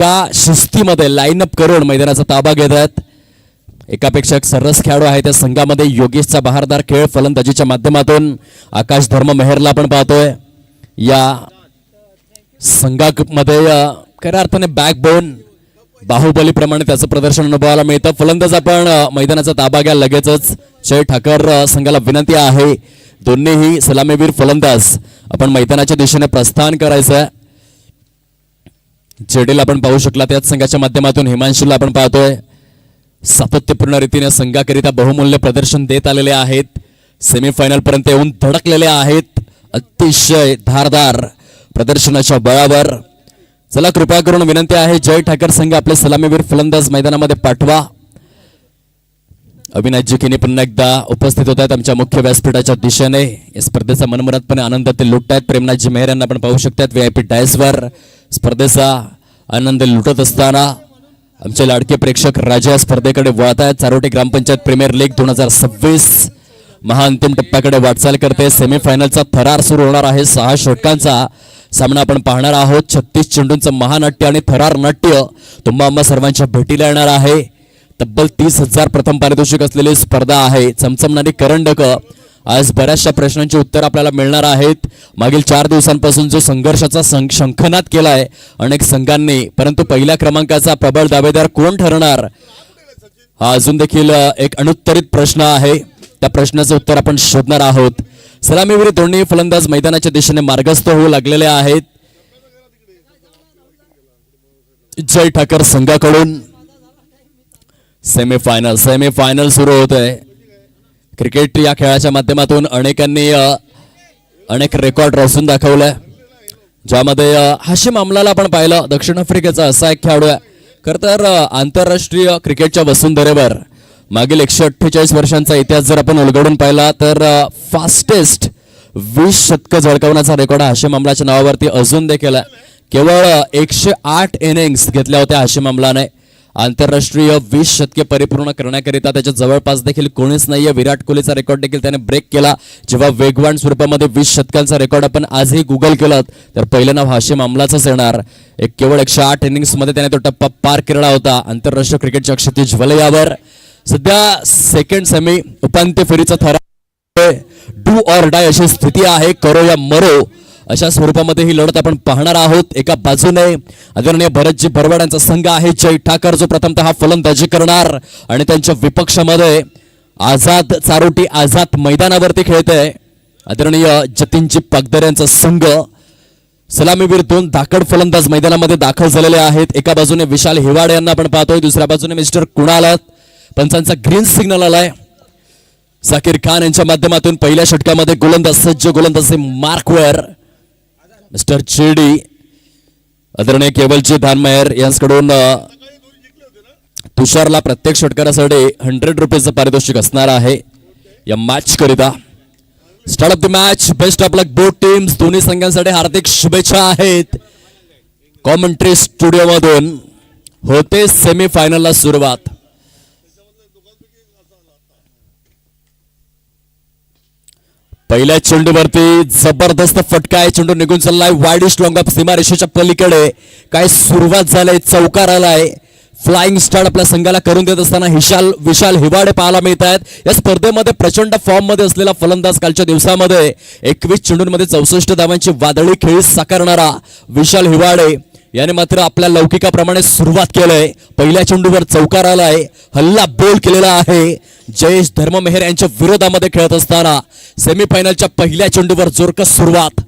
त्या शिस्तीमध्ये लाईनअप करून मैदानाचा ताबा घेत आहेत. एकापेक्षा एक सर्रास खेळाडू आहे त्या संघामध्ये. योगेशचा बहारदार खेळ फलंदाजीच्या माध्यमातून आकाश धर्म मेहरला आपण पाहतोय. या संघामध्ये खऱ्या अर्थाने बॅकबोन बाहुबली प्रमाणे त्याचं प्रदर्शन अनुभवायला मिळतं. फलंदाज आपण मैदानाचा ताबा घ्या लगेचच. जय ठाकर संघाला विनंती आहे, दोन्हीही सलामीवीर फलंदाज आपण मैदानाच्या दिशेने प्रस्थान करायचं. जेडीला आपण पाहू शकला त्याच संघाच्या माध्यमातून हिमांशूला आपण पाहतोय. सातत्यपूर्ण रीतीने संघाकरिता बहुमूल्य प्रदर्शन देत आलेले आहेत. सेमीफायनल पर्यंत येऊन धडकलेले आहेत अतिशय धारदार प्रदर्शनाच्या बळावर. चला कृपया करून विनंती आहे, जय ठाकर संघ आपले सलामीवीर फलंदाज मैदानामध्ये पाठवा. अविनाश जिकिनी पुन्हा एकदा उपस्थित होत आहेत आमच्या मुख्य व्यासपीठाच्या दिशेने. या स्पर्धेचा मनमुरादपणे आनंद ते लुटत आहेत. प्रेमनाथजी मेहर यांना आपण पाहू शकतात VIP डायसवर स्पर्धेचा आनंद लुटत असताना आमचे लाडके प्रेक्षक राजा स्पर्धेकडे वळत आहेत. चारोटी ग्रामपंचायत प्रीमियर लीग 2026 महाअंतिम टप्प्याकडे वाटचाल करते. सेमीफायनलचा थरार सुरू होणार आहे. 6 षटकांचा सामना आपण पाहणार आहोत. 36 चेंडूंचं महानाट्य आणि थरार नाट्य तुम्हा आम्हा सर्वांच्या भेटीला येणार आहे. तब्बल 30,000 प्रथम पारितोषिक असलेली स्पर्धा आहे. चमचमणारी करंडक. आज बऱ्याचशा प्रश्नांची उत्तर आपल्याला मिळणार आहेत. मागील 4 दिवसांपासून जो संघर्षाचा शंखनाद केलाय अनेक संघांनी, परंतु पहिल्या क्रमांकाचा प्रबळ दावेदार कोण ठरणार हा अजून देखील एक अनुत्तरित प्रश्न आहे. त्या प्रश्नाचं उत्तर आपण शोधणार आहोत. सलामीवीर दोन्ही फलंदाज मैदानाच्या दिशेने मार्गस्थ होऊ लागलेले आहेत. जय ठाकर संघाकडून सेमीफायनल सुरू होत आहे. क्रिकेट या खेळाच्या माध्यमातून अनेकांनी अनेक रेकॉर्ड रचून दाखवलंय, ज्यामध्ये हाशिम आमलाला आपण पाहिलं. दक्षिण आफ्रिकेचा असा एक खेळाडू आहे. खरं तर आंतरराष्ट्रीय क्रिकेटच्या वसुंधरेवर मागील 148 वर्षांचा इतिहास जर आपण उलगडून पाहिला तर फास्टेस्ट 20 शतकं झळकावण्याचा रेकॉर्ड हाशिम आमलाच्या नावावरती अजून देखील आहे. केवळ 108 इनिंग्स घेतल्या होत्या हाशिम आमलाने. आंतरराष्ट्रीय 20 शतके परिपूर्ण करण्याकरिता त्याच्या जवळपास देखील कोणीच नाहीये. विराट कोहलीचा रेकॉर्ड देखील त्याने ब्रेक केला. जेव्हा वेगवान स्वरूपामध्ये 20 शतकांचा रेकॉर्ड आपण आजही गुगल केलं तर पहिलं नाव हाशिम आमलाचंच येणार. केवळ 108 इनिंग्स मध्ये त्याने तो टप्पा पार केला होता आंतरराष्ट्रीय क्रिकेटच्या क्षितिज वलयावर. सध्या सेकंड सेमी उपांत्य फेरीचा थरार डू ऑर डाय अशी स्थिती आहे. करो या मरो अशा स्वरूपामध्ये ही लढत आपण पाहणार आहोत. एका बाजूने आदरणीय भरतजी भरवाड यांचा संघ आहे. जय ठाकर जो प्रथमतः फलंदाजी करणार आणि त्यांच्या विपक्षामध्ये आझाद चारोटी आझाद मैदानावरती खेळतोय आदरणीय जतीनजी पागदर यांचा संघ. सलामीवीर 2 धाकड फलंदाज मैदानामध्ये दाखल झालेले आहेत. एका बाजूने विशाल हिवाडे यांना आपण पाहतोय, दुसऱ्या बाजूने मिस्टर कुणाल. पंचांचा ग्रीन सिग्नल आलाय. जाकीर खान यांच्या माध्यमातून पहिल्या षटकामध्ये गोलंदाज सज्ज. गोलंदाज मार्कवर मिस्टर जेडी. आदरणीय केवलजी धानमेर यांच्याकडून तुषारला प्रत्येक षटकारासाठी 100 रुपीचं पारितोषिक असणार आहे या मॅच करिता. Start of the match. Best of luck both teams. दोन्ही संघांसाठी हार्दिक शुभेच्छा आहेत. कॉमेंट्री स्टुडिओ मधून होते सेमीफायनलला सुरुवात. पहिल्या चेंडूवरती जबरदस्त फटका आहे. चेंडू निघून चाललाय वाईड स्ट्रॉंग ऑफ सीमारेषेच्या पलीकडे. काय सुरुवात झाली, चौकार आलाय. फ्लाइंग स्टार्ट आपल्या संघाला करून देत असताना विशाल हिवाडे पाहायला मिळत आहेत. या स्पर्धेमध्ये प्रचंड फॉर्म मध्ये असलेला फलंदाज. कालच्या दिवसामध्ये 21 चेंडूंमध्ये 64 धावांची वादळी खेळी साकारणारा विशाल हिवाडे याने मात्र आपल्या लौकिकाप्रमाणे सुरुवात केलंय. पहिल्या चेंडूवर चौकार आलाय. हल्ला बोल केलेला आहे. जयेश धर्म मेहर यांच्या विरोधामध्ये खेळत असताना सेमीफायनलच्या पहिल्या चेंडूवर जोरकस सुरुवात.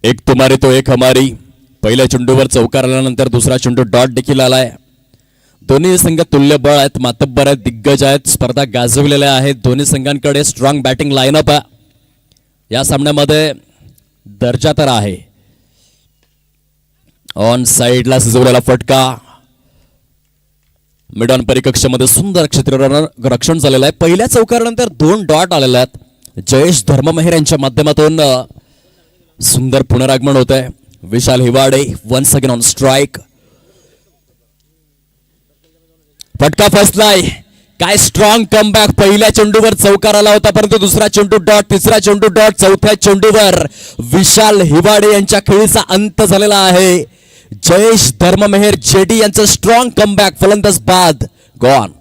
एक तुम्हारी तो एक हमारी. पहिल्या चेंडूवर चौकार आल्यानंतर दुसरा चेंडू डॉट देखील आलाय. दोन्ही संघ तुल्यबळ आहेत, मातब्बर आहेत, दिग्गज आहेत, स्पर्धा गाजवलेल्या आहेत. दोन्ही संघांकडे स्ट्रॉंग बॅटिंग लाईनअप आहे. या सामन्यामध्ये दर्जा तर आहे. ऑन साइडला सजवलेला फटका. मिड ऑन परिकक्षामध्ये सुंदर क्षेत्ररक्षण झालेलं आहे. पहिल्या चौकारानंतर 2 डॉट आलेले आहेत. जयेश धर्ममेहर यांच्या माध्यमातून सुंदर पुनरागमन होत आहे. विशाल हिवाडे वन्स अगेन ऑन स्ट्राइक. फटका फसलाय. काय स्ट्रॉंग कमबॅक. पहिल्या चेंडूवर चौकार आला होता परंतु दुसरा चेंडू डॉट, तिसरा चेंडू डॉट, चौथ्या चेंडूवर विशाल हिवाडे यांच्या खेळीचा अंत झालेला आहे. जयेश धर्ममेहर जेडी यांचं स्ट्रॉंग कमबॅक फलंदाज बाद गॉन.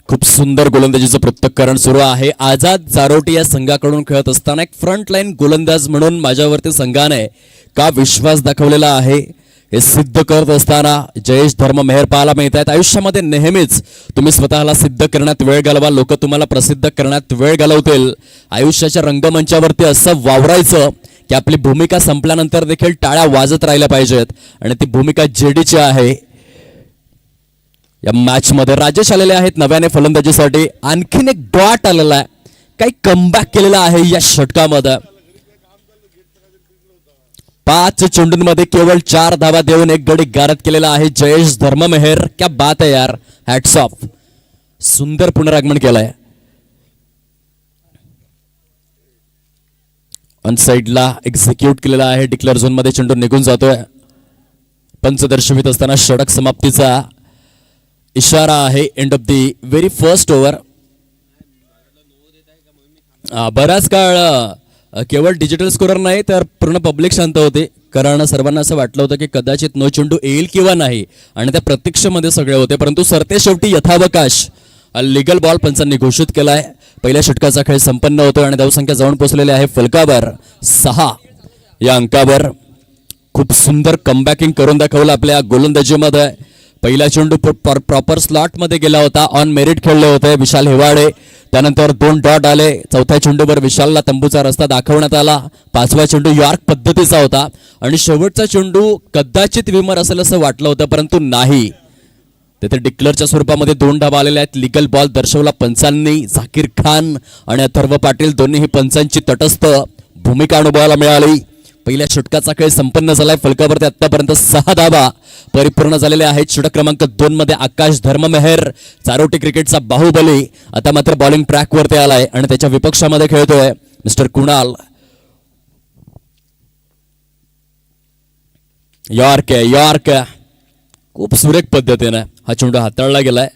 खूप सुंदर गोलंदाजीचं पृथक्करण सुरू आहे. आझाद चारोटी या संघाकडून खेळत असताना एक फ्रंट लाईन गोलंदाज म्हणून माझ्यावरती संघाने का विश्वास दाखवलेला आहे हे सिद्ध करत असताना जयेश धर्ममेहर पाहायला मिळत आहेत. आयुष्यामध्ये नेहमीच तुम्ही स्वतःला सिद्ध करण्यात वेळ घालवा, लोक तुम्हाला प्रसिद्ध करण्यात वेळ घालवतील. आयुष्याच्या रंगमंचावरती असं वावरायचं की आपली भूमिका संपल्यानंतर देखील टाळ्या वाजत राहिल्या पाहिजेत आणि ती भूमिका जेडीची आहे. या मॅच मध्ये राजेश आलेले आहेत नव्याने फलंदाजीसाठी. आणखीन एक डॉट आलेला आहे. काही कमबॅक केलेला आहे या षटकामध्ये. 5 चेंडूंमध्ये केवळ 4 धावा देऊन एक गडी गारद केलेला आहे जयेश धर्ममेहर. क्या बात आहे यार, हॅट्स ऑफ. सुंदर पुनरागमन केलंय. ऑन साइडला एक्झिक्यूट केलेला आहे. डिक्लेअर झोन मध्ये चेंडू निघून जातोय. पंच दर्शवित असताना षटक समाप्तीचा इशारा आहे. End of the very first over. बराच काळ केवळ डिजिटल स्कोरर नाही तर पूर्ण पब्लिक शांत होते, कारण सर्वांना असं वाटलं होतं की कदाचित नो चेंडू येईल किंवा नाही आणि त्या प्रतीक्षेमध्ये सगळे होते. परंतु सरते शेवटी यथावकाश लिगल बॉल पंचांनी घोषित केलाय. पहिल्या षटकाचा खेळ संपन्न होतो आणि धावसंख्या जाऊन पोहोचलेली आहे फलकावर 6 या अंकावर. खूप सुंदर कमबॅकिंग करून दाखवलं आपल्या गोलंदाजीमध्ये. पहिला चेंडू प्रॉपर स्लॉट मध्ये गेला होता. ऑन मेरिट खेळले होते विशाल हिवाडे. त्यानंतर 2 डॉट आले. चौथ्या चेंडूवर विशालला तंबूचा रस्ता दाखवण्यात आला. 5वा चेंडू यॉर्क पद्धतीचा होता आणि शेवटचा चेंडू कदाचित विमर असेल असं वाटलं होतं परंतु नाही. तिथे डिक्लेअरच्या स्वरूपामध्ये 2 धावा आलेल्या आहेत. लिगल बॉल दर्शवला पंचांनी. झाकीर खान आणि अथर्व पाटील दोन्हीही पंचांची तटस्थ भूमिका अनुभवायला मिळाली. पहिल्या षटकाचा खेळ संपन्न झालाय. फलकावरती आतापर्यंत 6 धावा परिपूर्ण झालेल्या आहेत. षटक क्रमांक 2 मध्ये आकाश धर्ममेहर, चारोटी क्रिकेटचा बाहुबली, आता मात्र बॉलिंग ट्रॅक वरती आलाय आणि त्याच्या विपक्षामध्ये खेळतोय मिस्टर कुणाल. यॉर्क खूप सुरेख पद्धतीने हा चेंडू हाताळला गेलाय.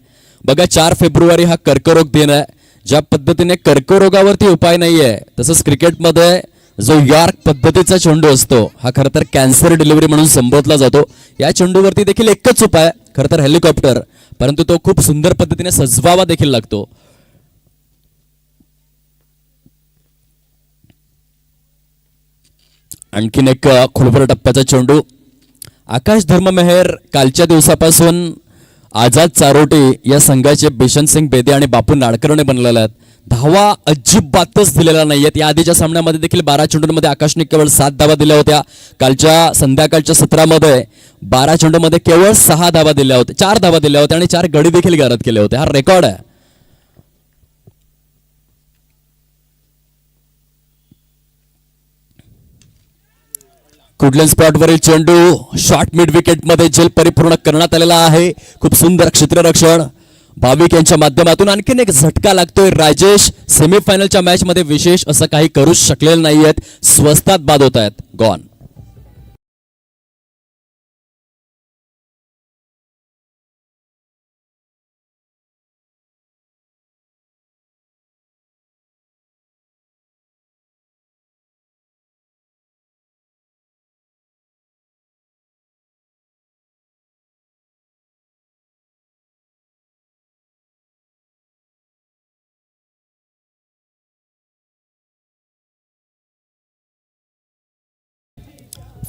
बघा 4 फेब्रुवारी हा कर्करोग दिन आहे. ज्या पद्धतीने कर्करोगावरती उपाय नाहीये तसंच क्रिकेटमध्ये जो यॉर्क पद्धतीचा चेंडू असतो हा खरं तर कॅन्सर डिलिव्हरी म्हणून संबोधला जातो. या चेंडूवरती देखील एकच उपाय, खरं तर हेलिकॉप्टर, परंतु तो खूप सुंदर पद्धतीने सजवावा देखील लागतो. आणखीन एक खोलवर टप्प्याचा चेंडू. आकाश धर्ममेहर कालच्या दिवसापासून आझाद चारोटी या संघाचे बिशन सिंग बेदे आणि बापू नाडकर्णी बनलेले आहेत. धावा अजिबातच दिलेल्या नाहीयेत. या आधीच्या सामन्यामध्ये देखील 12 चेंडूंमध्ये आकाशने केवळ 7 धावा दिल्या होत्या. कालच्या संध्याकाळच्या सत्रामध्ये 12 चेंडूमध्ये केवळ 6 धावा दिल्या होत्या, 4 धावा दिल्या होत्या आणि 4 गडी देखील गारद केले होते. हा रेकॉर्ड आहे. कुडलेन स्पॉटवरील चेंडू शॉर्ट मिड विकेट मध्ये झेल परिपूर्ण करण्यात आलेला आहे. खूप सुंदर क्षेत्ररक्षण भाविक यांच्या माध्यमातून. आणखीन एक झटका लागतोय. राजेश सेमीफायनलच्या मॅच मध्ये विशेष असं काही करू शकलेले नाहीयेत. स्वस्तात बाद होत आहेत. गॉन.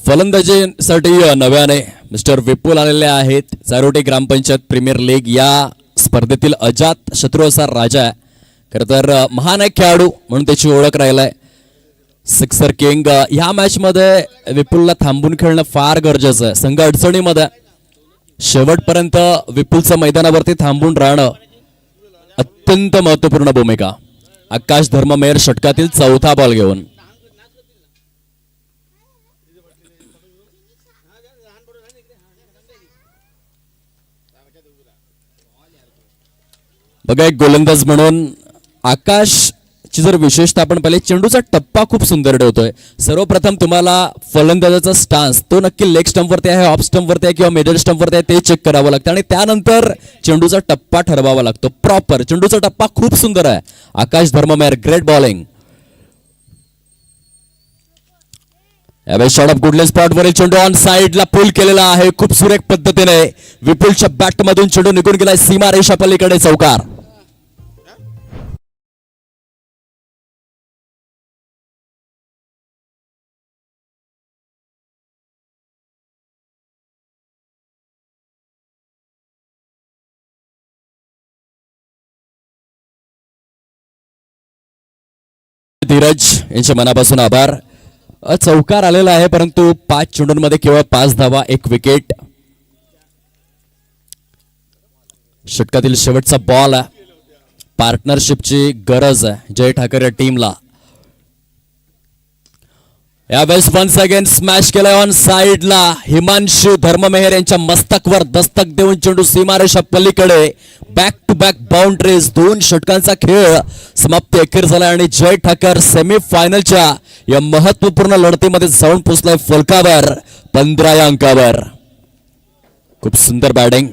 फलंदाजीसाठी नव्याने मिस्टर विपुल आलेले आहेत. चारोटी ग्रामपंचायत प्रीमियर लीग या स्पर्धेतील अजात शत्रू असा राजा आहे. खरं तर महान एक खेळाडू म्हणून त्याची ओळख राहिलाय. Sixer king. ह्या मॅच मध्ये विपुलला थांबून खेळणं फार गरजेचं आहे. संघ अडचणीमध्ये शेवटपर्यंत विपुलचं मैदानावरती थांबून राहणं अत्यंत महत्वपूर्ण भूमिका. आकाश धर्ममेर षटकातील चौथा बॉल घेऊन. बघा एक गोलंदाज म्हणून आकाशची जर विशेषता आपण पाहिली, चेंडूचा टप्पा खूप सुंदर ठेवतोय. सर्वप्रथम तुम्हाला फलंदाजाचा स्टान्स तो नक्की लेग स्टंपवरती आहे, ऑफ स्टंपवरती आहे किंवा मिडल स्टंपवरती आहे ते चेक करावं लागतं आणि त्यानंतर चेंडूचा टप्पा ठरवावा लागतो प्रॉपर. चेंडूचा टप्पा खूप सुंदर आहे. आकाश धर्ममेर ग्रेट बॉलिंग. यावेळी शॉट ऑफ गुडले स्पॉट वरील चेंडू ऑन साइडला पुल केलेला आहे खूप सुरेख पद्धतीने. विपुलच्या बॅट मधून चेंडू निघून गेलाय सीमा रेषा पलीकडे. चौकार. धीरज यांच्या मनापासून आभार. चौकार आलेला आहे परंतु 5 चेंडूंमध्ये केवळ 5 धावा, 1 विकेट. षटकातील शेवटचा बॉल आहे. पार्टनरशिपची गरज आहे जय ठाकरे टीमला. यावेळेस वन्स अगेन स्मॅश केलाय ऑन साइडला. हिमांशू धर्ममेहर यांच्या मस्तकवर दस्तक देऊन चेंडू सीमारेषा पलीकडे. Back to back boundaries. 2 षटकांचा खेळ समाप्ती अखेर झाला आणि जय ठाकर सेमीफायनलच्या या महत्वपूर्ण लढतीमध्ये जाऊन पोहोचलाय फलकावर 15 या अंकावर. खूप सुंदर बॅटिंग.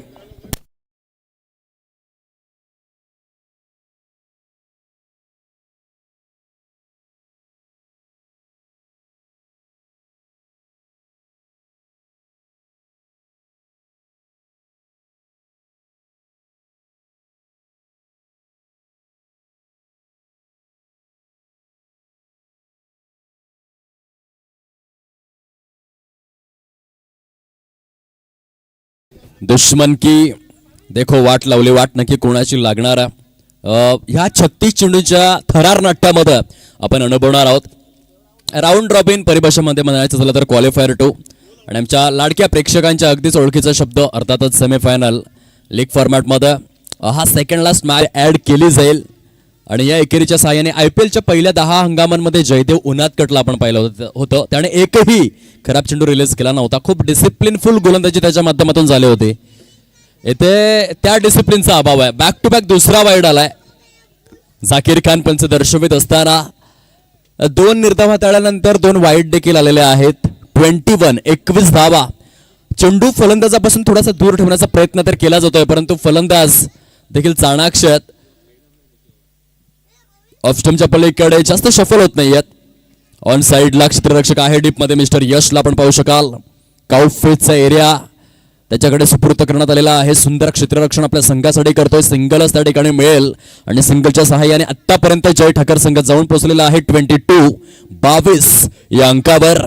दुश्मन की देखो वाट लावली. वाट नक्की कोणाची लागणार. ह्या 36 चेंडूच्या थरार नाट्यामध्ये आपण अनुभवणार आहोत. राऊंड रॉबिन परिभाषेमध्ये म्हणायचं झालं तर क्वालिफायर 2 आणि आमच्या लाडक्या प्रेक्षकांच्या अगदीच ओळखीचा शब्द अर्थातच सेमीफायनल लीग फॉर्मॅटमध्ये हा सेकंड लास्ट मॅच ऍड केली जाईल आणि या एकेरीच्या साहाय्याने IPLच्या पहिल्या 10 हंगामांमध्ये जयदेव उन्हात कटला आपण पाहिलं होतं. त्याने एकही खराब चेंडू रिलीज केला नव्हता. खूप डिसिप्लिनफुल गोलंदाजी त्याच्या माध्यमातून झाली होती. येथे त्या डिसिप्लिनचा अभाव आहे. बॅक टू बॅक दुसरा वाईड आलाय. झाकीर खान पंच दर्शवित असताना 2 निर्धावा तळ्यानंतर 2 वाईड देखील आलेले आहेत. 21 धावा. चेंडू फलंदाजापासून थोडासा दूर ठेवण्याचा प्रयत्न तर केला जातोय परंतु फलंदाज देखील चाणाक्ष आहेत. ऑफ स्टंपच्या पलीकडे जास्त सफल होत नाहीयेत. ऑन साइडला क्षेत्ररक्षक आहे डीप मध्ये मिस्टर यशला आपण पाहू शकाल. काउफेजचा एरिया त्याच्याकडे सुपूर्द करण्यात आलेला आहे. सुंदर क्षेत्ररक्षण आपल्या संघासाठी करतोय. सिंगलच त्या ठिकाणी मिळेल आणि सिंगलच्या सहाय्याने आतापर्यंत जय ठाकर संघ जाऊन पोहोचलेला आहे 22 या अंकावर.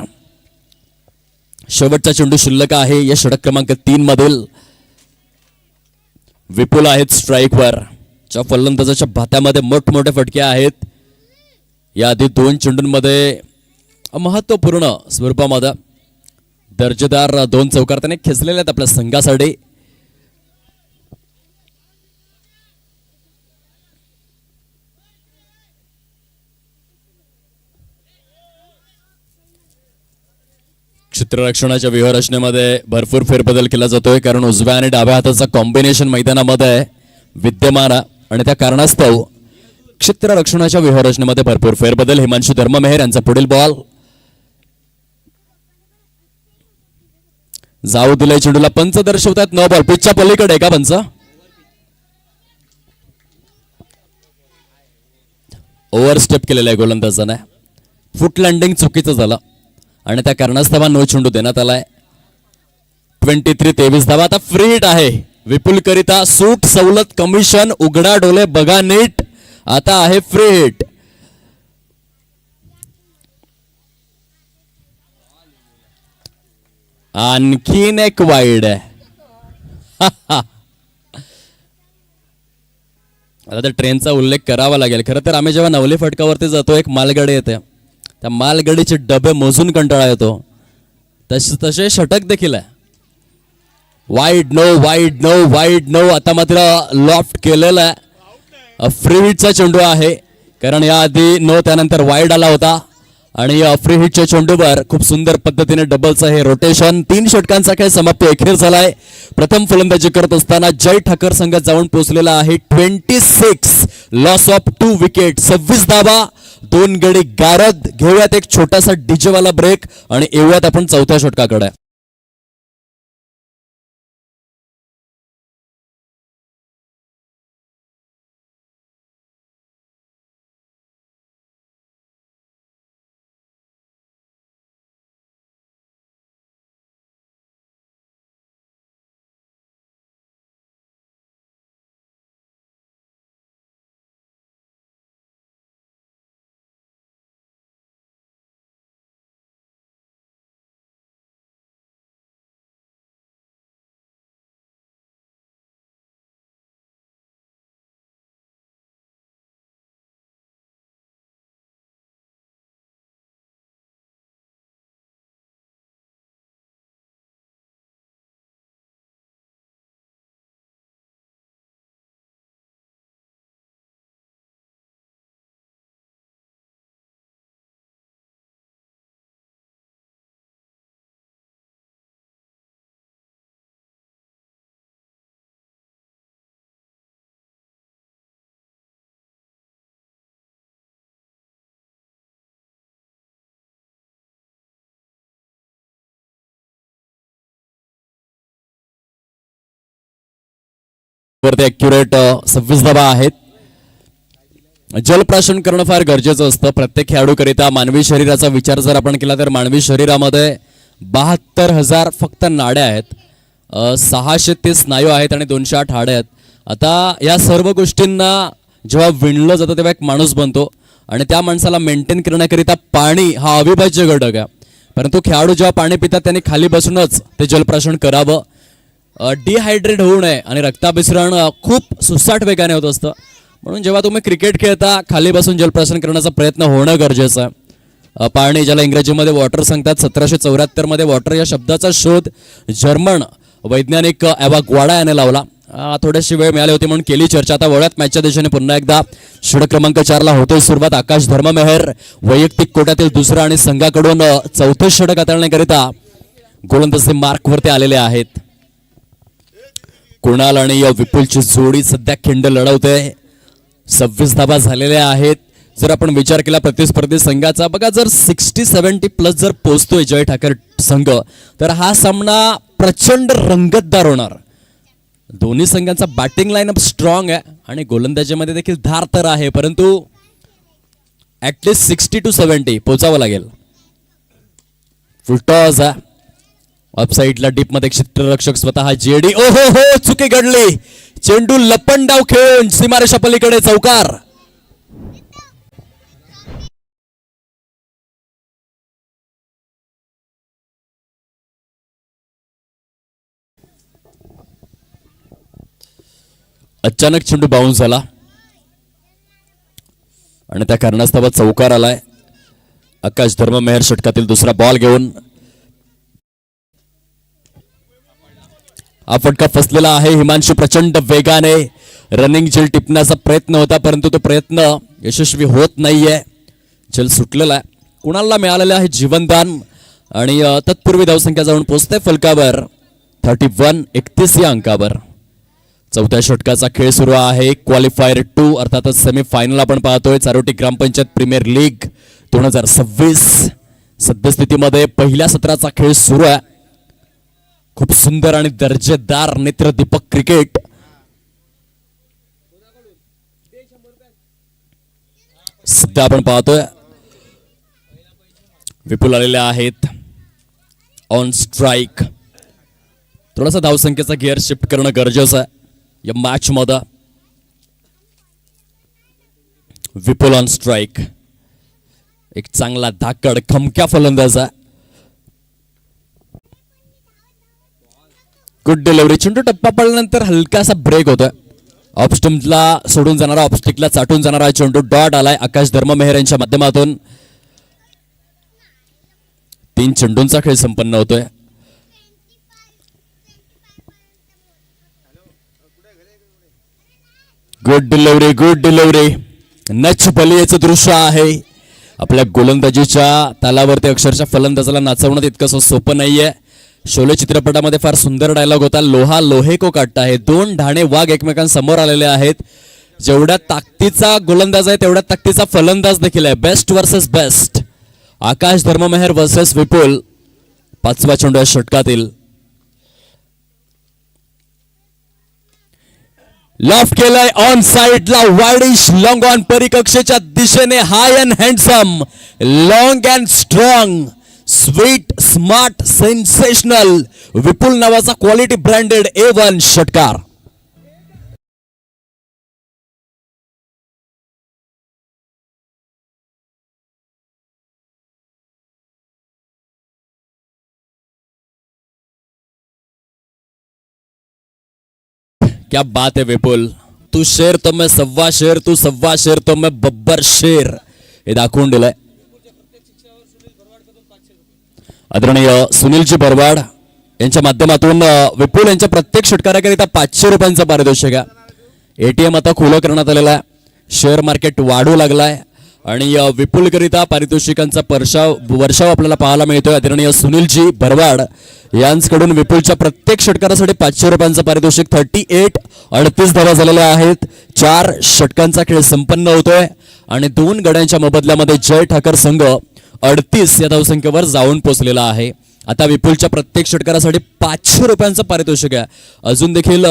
शेवटचा चेंडू शिल्लक आहे या षटक क्रमांक 3 मधील. विपुल आहेत स्ट्राईकवर. फलंदाजाच्या भात्यामध्ये मोठमोठे फटके आहेत. या आधी 2 चेंडूंमध्ये महत्वपूर्ण स्वरूपामध्ये दर्जेदार 2 चौकार त्याने खेचलेले आहेत आपल्या संघासाठी. क्षेत्ररक्षणाच्या व्यूहरचनेमध्ये भरपूर फेरबदल केला जातोय कारण उजव्या आणि डाव्या हाताचा कॉम्बिनेशन मैदानामध्ये विद्यमान आणि त्या कारणास्तव क्षेत्ररक्षणाच्या व्यूहरचनेमध्ये भरपूर फेरबदल. हिमांशू धर्ममेहर यांचा पुढील बॉल. जाऊ दिलंय चेंडूला. पंच दर्शवतात नो बॉल. पिचच्या पलीकडे का पंच. ओव्हरस्टेप केलेला आहे गोलंदाजाने. फुट लँडिंग चुकीचं झालं आणि त्या कारणास्तव नो चेंडू देण्यात आलाय. 23 धावा. आता फ्री हिट आहे विपुल करिता. सूट सवलत कमिशन उघडा डोले बघा नीट. आता आहे फ्री हिट. आणखीन एक वाईड आहे. आता त्या ट्रेनचा उल्लेख करावा लागेल. खरं तर आम्ही जेव्हा नवली फटकावरती जातो एक मालगाडी येते त्या मालगाडीचे डबे मोजून कंटाळा येतो. तसे षटक देखील आहे. Wide no wide no wide no. आता मात्र लॉफ्ट केलेला आहे. फ्री हिटचा चेंडू आहे, कारण याआधी नो त्यानंतर वाईड आला होता आणि फ्री हिटच्या चेंडूवर खूप सुंदर पद्धतीने डबलचं हे रोटेशन. 3 षटकांचा खेळ समाप्ती अखेर झालाय. प्रथम फलंदाजी करत असताना जय ठाकर संघ जाऊन पोहोचलेला आहे 26. Loss of 2 wicket. 26 धावा, 2 गडी गारद. घेऊयात एक छोटासा डीजेवाला ब्रेक आणि येऊयात आपण चौथ्या षटकाकडे. वरती ॲक्युरेट 26 धावा आहेत. जलप्राशन करणं फार गरजेचं असतं प्रत्येक खेळाडूकरिता. मानवी शरीराचा विचार जर आपण केला तर मानवी शरीरामध्ये 72,000 फक्त नाड्या आहेत, 600 ते स्नायू आहेत आणि 208 हाडे आहेत. आता या सर्व गोष्टींना जेव्हा विणलं जातं तेव्हा एक माणूस बनतो आणि त्या माणसाला मेंटेन करण्याकरिता पाणी हा अविभाज्य घटक आहे. परंतु खेळाडू जेव्हा पाणी पितात त्यांनी खाली बसूनच ते जलप्राशन करावं. डिहायड्रेट होऊ नये आणि रक्ताभिसरण खूप सुसाट वेगाने होत असतं. म्हणून जेव्हा तुम्ही क्रिकेट खेळता खाली बसून जलप्राशन करण्याचा प्रयत्न होणं गरजेचं आहे. पाणी, ज्याला इंग्रजीमध्ये वॉटर सांगतात, 1774 मध्ये वॉटर या शब्दाचा शोध जर्मन वैज्ञानिक एवा ग्वाडा याने लावला. थोडीशी वेळ मिळाली होती म्हणून केली चर्चा. आता वळ्यात मॅचच्या दिशेने पुन्हा एकदा. षटक क्रमांक 4 ला होतोय सुरुवात. आकाश धर्ममेहर वैयक्तिक कोट्यातील दुसरं आणि संघाकडून चौथं षटक हाताळण्याकरिता गोलंदाजी मार्कवरती आलेले आहेत. कुणाल आणि विपुलची जोडी सध्या खिंड लढवते. 26 धावा झालेल्या आहेत. जर आपण विचार केला प्रतिस्पर्धी संघाचा, बघा जर 60-70 प्लस जर पोहोचतोय जय ठाकर संघ तर हा सामना प्रचंड रंगतदार होणार. दोन्ही संघांचा बॅटिंग लाईनअप स्ट्रॉंग आहे आणि गोलंदाजीमध्ये देखील धार तर आहे, परंतु ऍटलिस्ट 60-70 पोचावं लागेल. फुलटॉस आहे. ऑफसाईडला डीप मध्ये क्षेत्ररक्षक स्वतः जेडी. ओहो हो, चुकी घडली. चेंडू लपंडाव खेळून सीमारेषा पलीकडे चौकार. अचानक चेंडू बाउन्स झाला आणि त्या कारणास्तव चौकार आलाय. आकाश धर्ममेहर षटकातील दुसरा बॉल घेऊन. हा फटका फसलेला आहे. हिमांशू प्रचंड वेगाने रनिंग झेल टिपण्याचा प्रयत्न होता, परंतु तो प्रयत्न यशस्वी होत नाहीये. झेल सुटलेला आहे. कुणाला मिळालेला आहे जीवनदान आणि तत्पूर्वी धावसंख्या जाऊन पोहोचते फलकावर 31 या अंकावर. चौथ्या षटकाचा खेळ सुरू आहे. क्वालिफायर 2 अर्थातच सेमीफायनल आपण पाहतोय. चारोटी ग्रामपंचायत प्रीमियर लीग 2026 सद्यस्थितीमध्ये पहिल्या सत्राचा खेळ सुरू आहे. खूप सुंदर आणि दर्जेदार नेत्रदीपक क्रिकेट. सध्या आपण पाहतोय विपुल आलेले आहेत ऑन स्ट्राईक. थोडासा धावसंख्येचा गिअर शिफ्ट करणं गरजेचं आहे या मॅच मध्ये. विपुल ऑन स्ट्राईक, एक चांगला धाकड खमक्या फलंदाज आहे. Good delivery. चेंडू टप्पा पडल्यानंतर हलकासा ब्रेक होतोय. ऑफस्टंपला सोडून जाणारा, ऑफस्टिकला चाटून जाणारा चेंडू डॉट आलाय आकाश धर्ममेहर यांच्या माध्यमातून. 3 चेंडूंचा खेळ संपन्न होतोय. Good delivery. नच बलियेचं दृश्य आहे. आपल्या गोलंदाजीच्या तालावरती अक्षरशः फलंदाजाला नाचवणं इतकंसं सोपं नाहीये. शोले चित्रपटामध्ये फार सुंदर डायलॉग होता, लोहा लोहे को काटता है. 2 ढाणे वाघ एकमेकांसमोर आलेले आहेत. जेवढ्या ताकदीचा गोलंदाज आहे तेवढ्या ताकदीचा फलंदाज देखील आहे. Best versus best. Akash Dharmmehar versus Vipul. 5वा चेंडू या षटकातील. लॉफ केलाय ऑन साइडला, वाईडिश लॉंग ऑन परिकक्षेच्या दिशेने. High and handsome, long and strong, sweet, smart, sensational. Vipul नावाचा क्वालिटी ब्रँडेड A1 षटकार. क्या बात है विपुल. तू शेर तो मैं सव्वा शेर, तू सव्वा शेर तो मैं बब्बर शेर, हे दाखवून दिलंय. आदरणीय सुनीलजी भरवाड यांच्या माध्यमातून विपुल यांच्या प्रत्येक षटकाराकरिता 500 रुपयांचा पारितोषिक आहे. ATM आता खुलं करण्यात आलेला आहे. शेअर मार्केट वाढू लागलाय आणि विपुलकरिता पारितोषिकांचा वर्षाव आपल्याला पाहायला मिळतोय. आदरणीय सुनीलजी भरवाड यांच्याकडून विपुलच्या प्रत्येक षटकारासाठी 500 रुपयांचं पारितोषिक. 38 धावा झालेल्या आहेत. 4 षटकांचा खेळ संपन्न होतोय आणि 2 गड्यांच्या मोबदल्यामध्ये जय ठाकर संघ 38 या धावसंख्येवर जाऊन पोहोचलेला आहे. आता विपुलच्या प्रत्येक षटकारासाठी 500 रुपयांचं पारितोषिक आहे. अजून देखील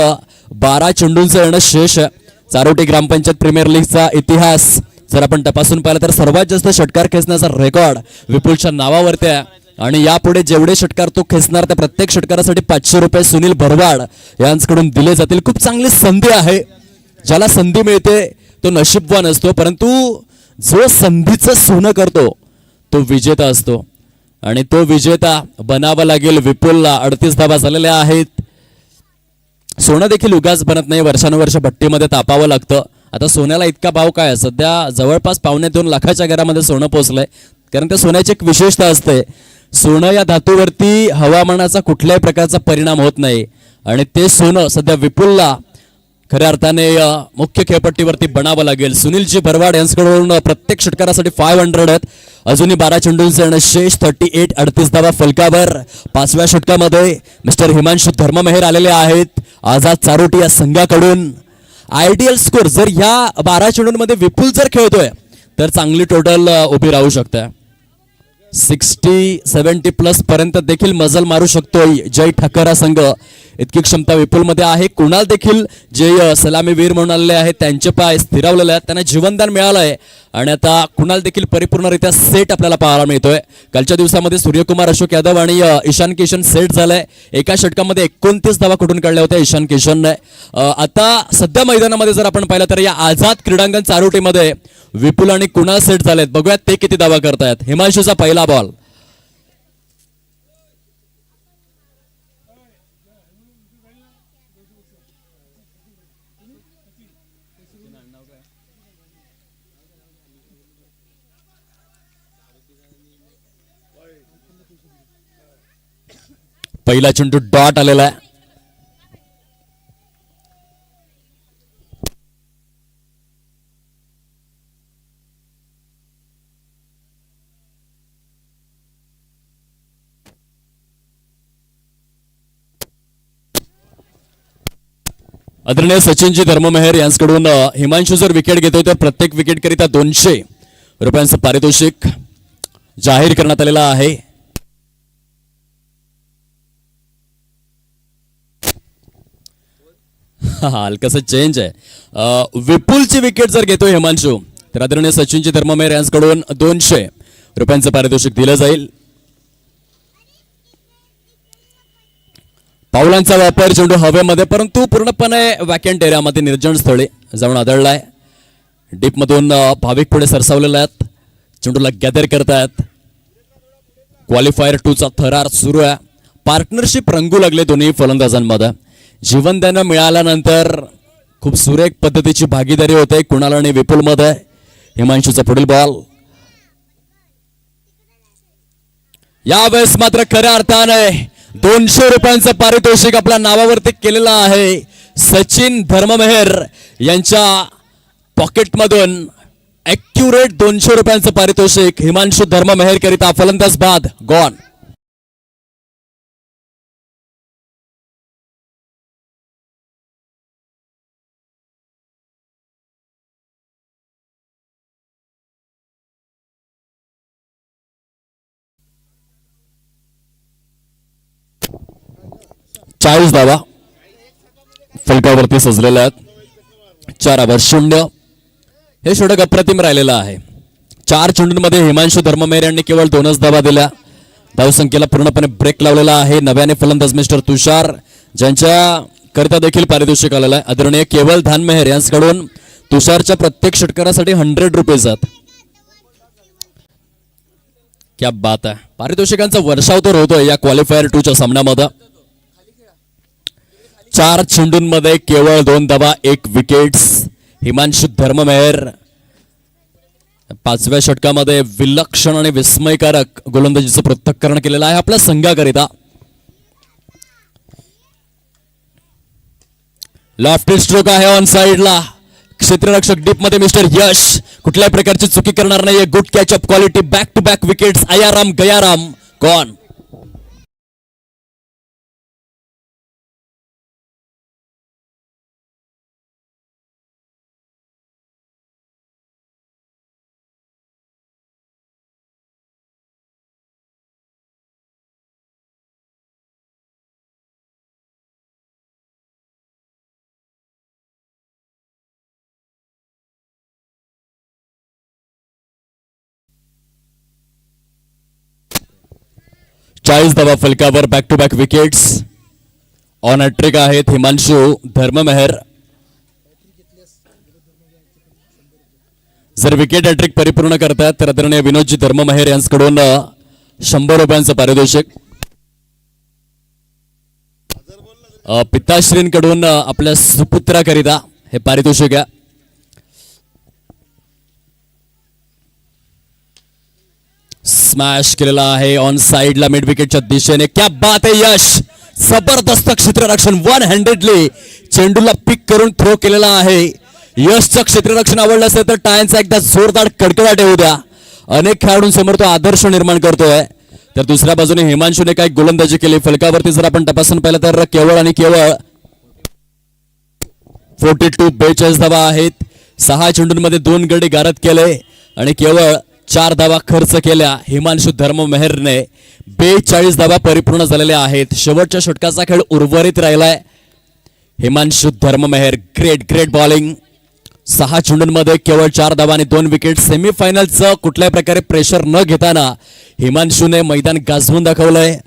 12 चेंडूंचं येणं शेष. चारोटी ग्रामपंचायत प्रीमियर लीगचा इतिहास जर आपण तपासून पाहिलं तर सर्वात जास्त षटकार खेचण्याचा रेकॉर्ड विपुलच्या नावावरती आहे आणि यापुढे जेवढे षटकार तो खेचणार त्या प्रत्येक षटकारासाठी 500 रुपये सुनील भरवाड यांच्याकडून दिले जातील. खूप चांगली संधी आहे. ज्याला संधी मिळते तो नशीबवान असतो, परंतु जो संधीचं सोनं करतो तो विजेता असतो आणि तो विजेता बनावा लागेल विपुलला. 38 धावा झालेल्या आहेत. सोनं देखील उगाच बनत नाही, वर्षानुवर्ष भट्टीमध्ये तापावं लागतं. आता सोन्याला इतका भाव काय आहे, सध्या जवळपास 2.25 लाखाच्या घरामध्ये सोनं पोहोचलंय. कारण त्या सोन्याची एक विशेषता असते, सोनं या धातूवरती हवामानाचा कुठल्याही प्रकारचा परिणाम होत नाही आणि ते सोनं सध्या विपुलला खऱ्या अर्थाने मुख्य खेळपट्टीवरती बनावं लागेल. सुनीलजी भरवाड यांच्याकडून प्रत्येक षटकारासाठी 500 आहेत. अजूनही 12 चेंडूंचे येणं शेष. 38 धावा फलकावर. 5व्या षटकामध्ये मिस्टर हिमांशू धर्ममेहर आलेले आहेत आझाद चारोटी या संघाकडून. आयडियल स्कोर जर ह्या 12 चेंडूंमध्ये विपुल जर खेळतोय तर चांगली टोटल उभी राहू शकते. 60-70+ पर्यंत देखील मजल मारू शकतोय जय ठाकर हा संघ. इतकी क्षमता विपुलमध्ये आहे. कुणाल देखील जे सलामीवीर म्हणून आलेले आहेत त्यांचे पाय स्थिरावलेले आहेत, त्यांना जीवनदान मिळालं आहे आणि आता कुणाल देखील परिपूर्णरित्या सेट आपल्याला पाहायला मिळतोय. कालच्या दिवसामध्ये सूर्यकुमार अशोक यादव आणि ईशान किशन सेट झालंय. एका षटकामध्ये 29 धावा कुठून काढल्या होत्या ईशान किशनने. आता सध्या मैदानामध्ये जर आपण पाहिलं तर या आझाद क्रीडांगण चारोटीमध्ये विपुल आणि कुणाल सेट झालेत. बघूयात ते किती धावा करतायत. हिमांशूचा पहिला बॉल. पहिला चेंडू डॉट आलेला आहे. आदरणीय सचिनजी धर्ममेहर यांच्याकडून हिमांशू जर विकेट घेतोय तर प्रत्येक विकेट करिता 200 रुपयांचं पारितोषिक जाहीर करण्यात आलेलं आहे. हलकस चेंज आहे. विपुलची विकेट जर घेतोय हिमांशू तर आदरणीय सचिनजी धर्ममेहर यांच्याकडून 200 रुपयांचं पारितोषिक दिलं जाईल. पावलांचा वापर चेंडू हवेमध्ये परंतु पूर्णपणे वॅकंट एरियामध्ये निर्जन स्थळी जाऊन आदळलाय. डीप मधून भाविक पुढे सरसावलेले आहेत. चेंडूला गॅदर करतायत. क्वालिफायर 2 चा थरार सुरू आहे. पार्टनरशिप रंगू लागले दोन्ही फलंदाजांमध्ये. जीवनदान मिळाल्यानंतर खूप सुरेख पद्धतीची भागीदारी होते कुणाल आणि विपुलमध्ये. हिमांशूचा पुढील बॉल. यावेळेस मात्र खऱ्या अर्थाने 200 रुपयांचं पारितोषिक आपल्या नावावरती केलेलं आहे. सचिन धर्ममेहर यांच्या पॉकेटमधून ॲक्युरेट 200 रुपयांचं पारितोषिक हिमांशू धर्ममेहर करिता फलंदाज बाद गॉन. चाळीस धावा फलकावरती सजलेल्या आहेत. 4/0 हे षटक अप्रतिम राहिलेलं आहे. 4 चेंडूंमध्ये हिमांशू धर्ममेहर यांनी केवळ 2च धावा दिल्या. धावसंख्येला पूर्णपणे ब्रेक लावलेला आहे. नव्याने फलंदाज मिस्टर तुषार ज्यांच्या करिता देखील पारितोषिक आलेलं आहे. आदरणीय केवल धानमेहर यांच्याकडून तुषारच्या प्रत्येक षटकारासाठी 100 रुपीज आहेत. क्या बात आहे. पारितोषिकांचा वर्षाव तर होतोय या क्वालिफायर 2च्या सामन्यामध्ये. 4 चेंडूंमध्ये केवळ 2 धावा 1 विकेट्स. हिमांशू धर्ममेहर 5व्या षटकामध्ये विलक्षण आणि विस्मयकारक गोलंदाजीचं पृथक्करण केलेलं आहे आपल्या संघाकरिता. लॉफ्टेड स्ट्रोक आहे ऑन साइडला. क्षेत्ररक्षक डीप मध्ये मिस्टर यश कुठल्याही प्रकारची चुकी करणार नाहीये. Good catch up quality. Back to back wickets. आयाराम गयाराम गॉन. चाळीस धावा फलकावर. Back to back wickets. On hattrick आहेत हिमांशू धर्ममेहर. जर विकेट हॅट्रिक परिपूर्ण करतात तर आदरणीय विनोदजी धर्ममेहर यांच्याकडून 100 रुपयांचं पारितोषिक. पिताश्रींकडून आपल्या सुपुत्राकरिता हे पारितोषिक आहे. स्मॅश केलेला आहे ऑन साइडला मिड विकेटच्या दिशेने. क्या बात आहे यश. जबरदस्त क्षेत्ररक्षण. 1 हँडेडली चेंडूला पिक करून थ्रो केलेला आहे. यशचं क्षेत्ररक्षण आवडलं असेल तर टाळ्यांचा एकदा जोरदार कडकडाट येऊ द्या. अनेक खेळाडूंसमोर तो आदर्श निर्माण करतोय. तर दुसऱ्या बाजूने हिमांशूने काही गोलंदाजी केली. फलकावरती जर आपण तपासून पाहिलं तर केवळ आणि केवळ 42 धावा आहेत. 6 चेंडूंमध्ये 2 गडी गारद केले आणि केवळ 4 धावा खर्च केल्या. हिमांशू धर्ममेहरने 42 धावा परिपूर्ण झालेल्या आहेत. शेवटच्या षटकाचा खेळ उर्वरित राहिलाय. Himanshu Dharmmehar great bowling. 6 चेंडूंमध्ये केवळ 4 धावा आणि 2 विकेट. सेमीफायनलचं कुठल्याही प्रकारे प्रेशर न घेताना हिमांशूने मैदान गाजवून दाखवलंय.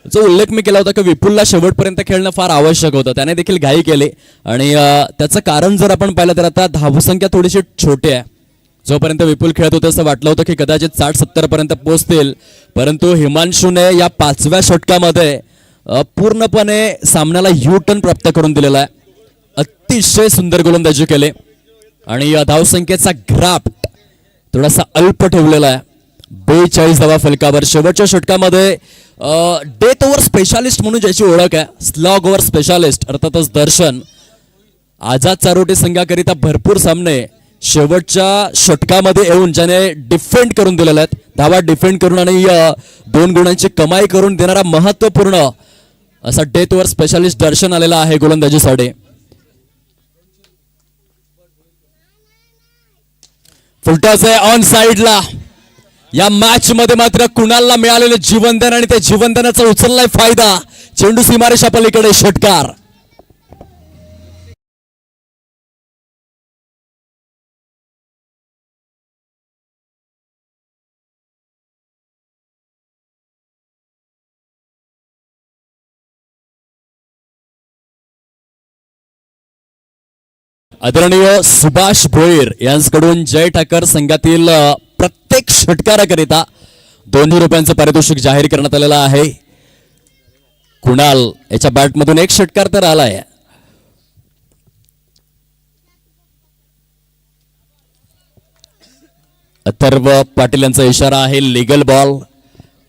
जो उल्लेख मी केला होता की विपुलला शेवटपर्यंत खेळणं फार आवश्यक होतं. त्याने देखील घाई केली आणि त्याचं कारण जर आपण पाहिलं तर आता धावसंख्या थोडीशी छोटी आहे. जोपर्यंत विपुल खेळत होते असं वाटलं होतं की कदाचित 60-70 पर्यंत पोहोचतील. परंतु हिमांशूने या 5व्या षटकामध्ये पूर्णपणे सामन्याला यू टर्न प्राप्त करून दिलेला आहे. अतिशय सुंदर गोलंदाजी केली आणि धावसंख्येचा ग्राफ्ट थोडासा अल्प ठेवलेला आहे. 42 धावा फलकावर. शेवटच्या षटकामध्ये डेथ ओव्हर स्पेशालिस्ट म्हणून ज्याची ओळख आहे, स्लॉग ओव्हर स्पेशालिस्ट अर्थातच दर्शन, आझाद चारोटी संघाकरिता भरपूर सामने शेवटच्या षटकामध्ये येऊन ज्याने डिफेंड करून दिलेले आहेत. धावा डिफेंड करून आणि 2 गुणांची कमाई करून देणारा महत्वपूर्ण असा डेथ ओव्हर स्पेशालिस्ट दर्शन आलेला आहे गोलंदाजीसाठी. फुलटॉस आहे ऑन साइडला. या मॅच मध्ये मात्र कुणालला मिळालेले जीवनदान आणि त्या जीवनदानाचा उचललाय फायदा. चेंडू सीमारेषा पलीकडे षटकार. आदरणीय सुभाष भोईर यांच्याकडून जय ठाकर संघातील प्रत्येक षटकाराकरिता 200 रुपयांचं पारितोषिक जाहीर करण्यात आलेलं आहे. कुणाल याच्या बॅटमधून 1 षटकार तर आलाय. अथर्व पाटील यांचा इशारा आहे. Legal ball.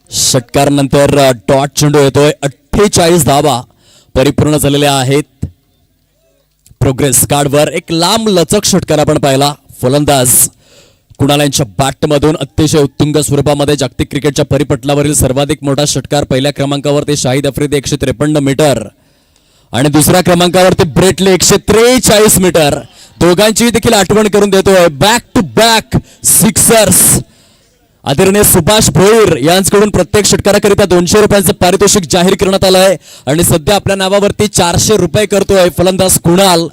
षटकार नंतर डॉट चेंडू येतोय. 48 धावा परिपूर्ण झालेल्या आहेत. प्रोग्रेस कार्डवर एक लांब लचक षटकार आपण पाहिला. फलंदाज कुणाल यांच्या बॅटमधून अतिशय उत्तुंग स्वरूपामध्ये जागतिक क्रिकेटच्या परिपटलावरील सर्वाधिक मोठा षटकार. पहिल्या क्रमांकावरती शाहिद आफ्रिदी 153 मीटर आणि दुसऱ्या क्रमांकावरती ब्रेटले 143 मीटर. दोघांची देखील आठवण करून देतोय. Back to back sixers. आदरणीय सुभाष भोईर यांच्याकडून प्रत्येक षटकाराकरिता 200 रुपयांचं पारितोषिक जाहीर करण्यात आलं आहे आणि सध्या आपल्या नावावरती 400 रुपये करतोय फलंदाज कुणाल.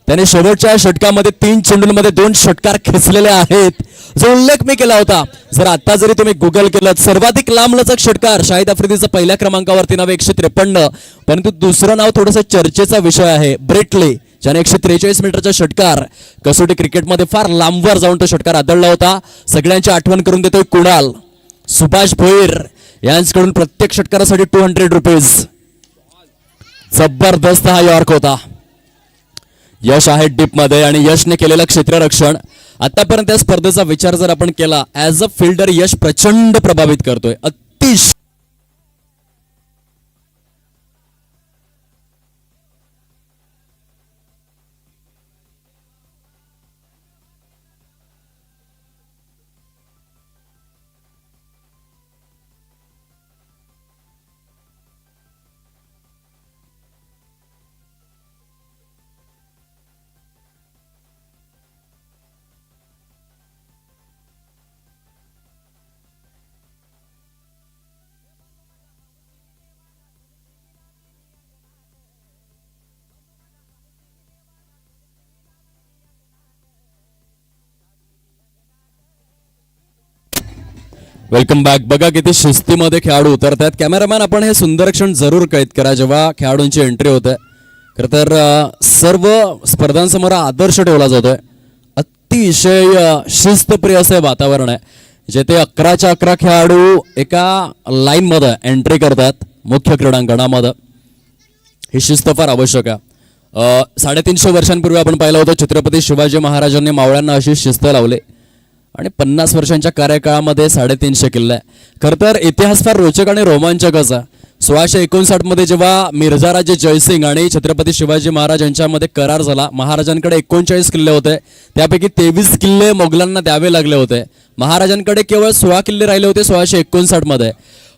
त्याने शेवटच्या षटकामध्ये 3 चेंडूंमध्ये 2 षटकार खेचलेले आहेत. जो उल्लेख मी केला होता, जर आता जरी तुम्ही गुगल केलं, सर्वाधिक लांबलचक षटकार शाहिद आफ्रिदीचं पहिल्या क्रमांकावरती नाव 153, परंतु दुसरं नाव थोडंसं चर्चेचा विषय आहे, ब्रेटले, ज्याने 143 मीटरचा षटकार कसोटी क्रिकेटमध्ये फार लांबवर जाऊन तो षटकार आदळला होता. सगळ्यांची आठवण करून देतोय कुणाल. सुभाष भोईर यांच्याकडून प्रत्येक षटकारासाठी 200 रुपीज. जबरदस्त हा यॉर्क होता. यश आहे डीप मध्ये आणि यशने केलेलं क्षेत्ररक्षण आतापर्यंत या स्पर्धेचा विचार जर आपण केला, ऍज अ फिल्डर यश प्रचंड प्रभावित करतोय. अतिशय वेलकम बॅक. बघा किती शिस्तीमध्ये खेळाडू उतरतात. कॅमेरामॅन आपण हे सुंदर क्षण जरूर कैद करा जेव्हा खेळाडूंची एंट्री होते. खरं तर सर्व स्पर्धांसमोर आदर्श ठेवला जातोय. अतिशय शिस्तप्रिय असे वातावरण आहे, जेथे 11च्या 11 खेळाडू एका लाईनमध्ये एंट्री करतात मुख्य क्रीडांगणामध्ये. ही शिस्त फार आवश्यक आहे. 350 वर्षांपूर्वी आपण पाहिलं होतं छत्रपती शिवाजी महाराजांनी मावळ्यांना अशी शिस्त लावली आणि 50 वर्षांच्या कार्यकाळामध्ये 350 किल्ले. खरं तर इतिहास फार रोचक आणि रोमांचकच आहे. 1659 मध्ये जेव्हा मिर्झाराजे जयसिंग आणि छत्रपती शिवाजी महाराज यांच्यामध्ये करार झाला, महाराजांकडे 39 किल्ले होते, त्यापैकी 23 किल्ले मोगलांना द्यावे लागले होते. महाराजांकडे केवळ 16 किल्ले राहिले होते 1659 मध्ये.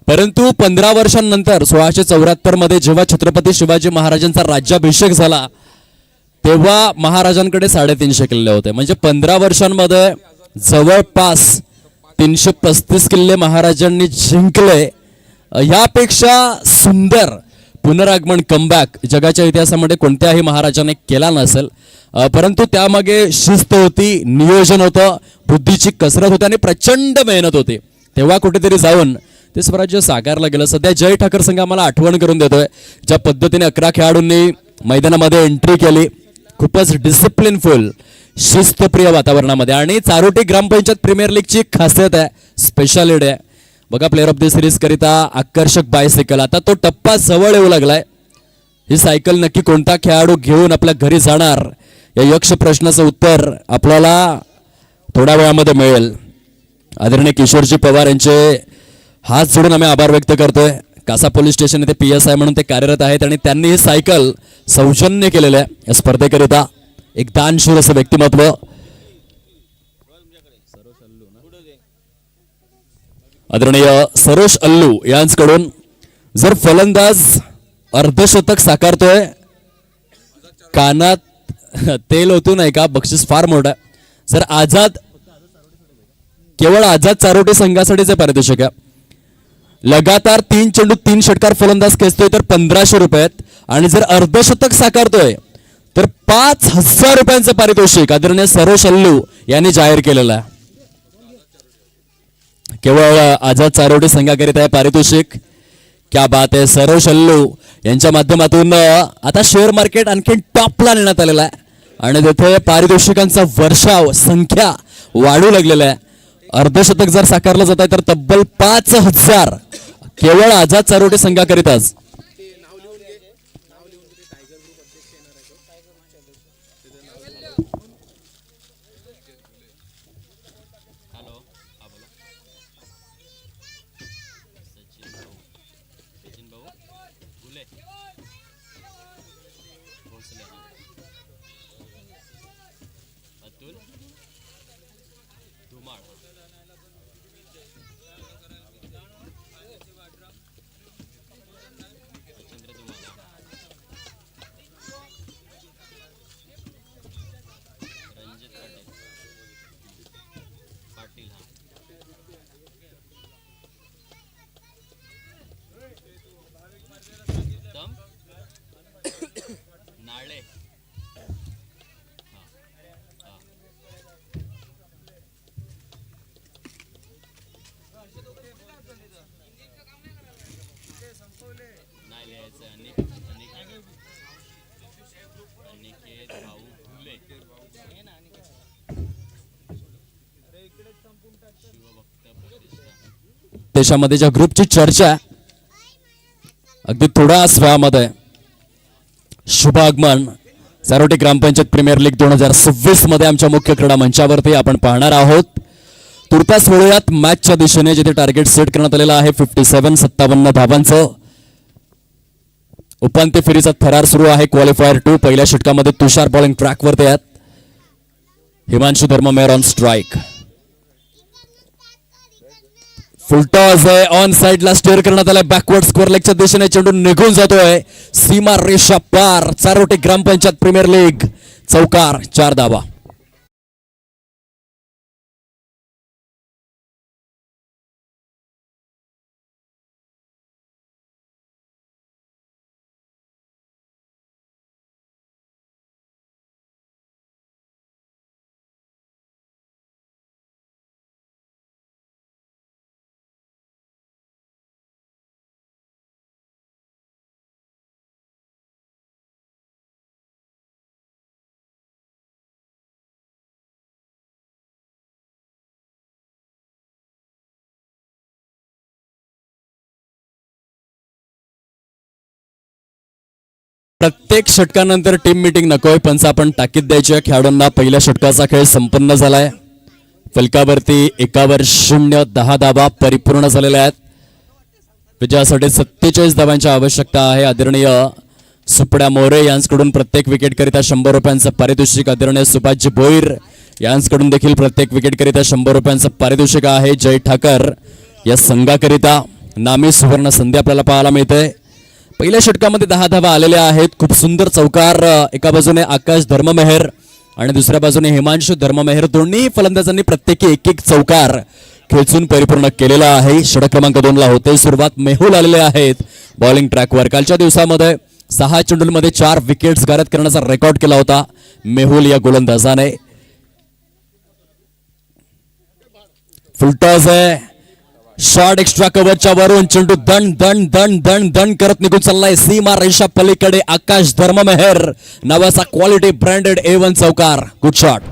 परंतु 15 वर्षांनंतर 1674 मध्ये जेव्हा छत्रपती शिवाजी महाराजांचा राज्याभिषेक झाला, तेव्हा महाराजांकडे 350 किल्ले होते. म्हणजे 15 वर्षांमध्ये जवळपास 335 किल्ले महाराजांनी जिंकले. यापेक्षा सुंदर पुनरागमन कमबॅक जगाच्या इतिहासामध्ये कोणत्याही महाराजाने केला नसेल. परंतु त्यामागे शिस्त होती, नियोजन होतं, बुद्धीची कसरत होती आणि प्रचंड मेहनत होती. तेव्हा कुठेतरी जाऊन ते स्वराज्य साकारलं गेलं. सध्या जय ठाकर संघ आम्हाला आठवण करून देतोय ज्या पद्धतीने 11 खेळाडूंनी मैदानामध्ये एंट्री केली. खूपच डिसिप्लिनफुल शिस्तप्रिय वातावरणामध्ये. आणि चारोटी ग्रामपंचायत प्रीमियर लीगची खासियत आहे, स्पेशालिटी आहे. बघा, प्लेअर ऑफ द सिरीज करिता आकर्षक बायसायकल. आता तो टप्पा जवळ येऊ लागलाय. ही सायकल नक्की कोणता खेळाडू घेऊन आपल्या घरी जाणार, या यक्ष प्रश्नाचं उत्तर आपल्याला थोड्या वेळामध्ये मिळेल. आदरणीय किशोरजी पवार यांचे हात जोडून आम्ही आभार व्यक्त करतोय. कासा पोलीस स्टेशन येथे PSI म्हणून ते कार्यरत आहेत आणि त्यांनी ही सायकल सौजन्य केलेलं आहे या स्पर्धेकरिता. एक दानशूर असं व्यक्तिमत्व. आदरणीय सरोश अल्लू यांच्याकडून जर फलंदाज अर्धशतक साकारतोय, कानात तेल होतो नाही का, बक्षीस फार मोठं आहे. जर आझाद, केवळ आझाद चारोटी संघासाठीचे पारितोषिक आहे. लगातार 3 चेंडू 3 षटकार फलंदाज खेचतोय तर 1500 रुपये आहेत. आणि जर अर्धशतक साकारतोय तर 5000 रुपयांचं पारितोषिक आदरणीय सरोश अल्लू यांनी जाहीर केलेलं आहे. केवळ आझाद चारोटी संघाकरिता आहे पारितोषिक. क्या बात आहे. सरोश अल्लू यांच्या माध्यमातून आता शेअर मार्केट आणखी टॉपला नेण्यात आलेला आहे आणि तिथे पारितोषिकांचा वर्षाव संख्या वाढू लागलेला आहे. अर्धशतक जर साकारलं जात आहे तर तब्बल 5000 केवळ आझाद चारोटी संघाकरिताच. देशामध्ये ज्या ग्रुपची चर्चा अगदी थोड्याच वेळामध्ये शुभ आगमन चारोटी ग्रामपंचायत प्रीमियर लीग 2026 मध्ये आमच्या मुख्य क्रीडा मंचावरती आपण पाहणार आहोत. तुर्तास वळूयात मॅचच्या दिशेने, जिथे टार्गेट सेट करण्यात आलेला आहे 57 धावांचं. उपांत्य फेरीचा थरार सुरू आहे. क्वालिफायर 2 पहिल्या षटकामध्ये तुषार बॉलिंग ट्रॅकवरती आहेत. Himanshu Dharmmehar on strike. Full toss आहे ऑन साइडला स्टेअर करण्यात आलाय. बॅकवर्ड स्क्वेअर लेगच्या दिशेने चेंडू निघून जातोय. सीमा रेषा पार. चारोटी ग्रामपंचायत प्रीमियर लीग चौकार 4 धावा. प्रत्येक षटकानंतर टीम मीटिंग नकोय, पंच आपण ताकीद द्यायची. खेळाडूंना पहिल्या षटकाचा खेळ संपन्न झालाय. फलकावरती 1-0 10 धावा परिपूर्ण झालेल्या आहेत. विजयासाठी 47 धावांची आवश्यकता आहे. आदरणीय सुपड्या मोरे यांच्याकडून प्रत्येक विकेटकरिता 100 रुपयांचं पारितोषिक. आदरणीय सुभाषजी भोईर यांच्याकडून देखील प्रत्येक विकेटकरिता 100 रुपयांचं पारितोषिक आहे. जय ठाकर या संघाकरिता नामी सुवर्ण संधी आपल्याला पाहायला मिळते. पहिल्या षटकामध्ये 10 धावा आलेल्या आहेत. खूप सुंदर चौकार. एका बाजूने आकाश धर्ममेहर आणि दुसऱ्या बाजूने हिमांशु धर्ममेहर, दोन्ही फलंदाजांनी प्रत्येकी एक चौकार खेचून परिपूर्ण केलेला आहे. षटक क्रमांक 2 ला होते सुरुवात. मेहुल आलेले आहेत बॉलिंग ट्रॅकवर. कालच्या दिवसामध्ये 6 चेंडूंमध्ये 4 विकेट्स गारद करण्याचा रेकॉर्ड केला होता मेहुल या गोलंदाजाने. फुलटॉस आहे. शॉर्ट एक्स्ट्रा कव्हरच्या वरून चेंडू दंड दंड दंड दंड दंड करत निघून चाललाय. सीमा रेषा पलीकडे आकाश धर्ममेहर नावाचा क्वालिटी ब्रँडेड A1 चौकार. Good shot.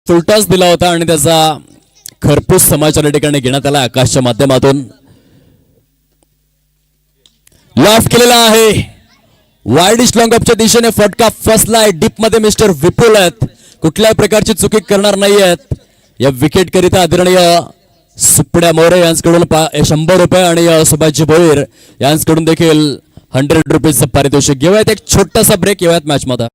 फुलटॉस दिला होता आणि त्याचा खरपूस समाचार या ठिकाणी घेण्यात आला आकाशच्या माध्यमातून. लॉफ्ट केलेला आहे. वाईडिश लॉंग अपच्या दिशेने फटका फसलाय. डीप मध्ये मिस्टर विपुल आहेत. कुठल्याही प्रकारची चुकी करणार नाही आहेत. या विकेट करिता आदरणीय सुपड्या मोरे यांच्याकडून 100 रुपये आणि सुभाषजी भोईर यांच्याकडून देखील 100 रुपीजचं पारितोषिक. घेऊयात एक छोटासा ब्रेक. येऊयात मॅच मध्ये.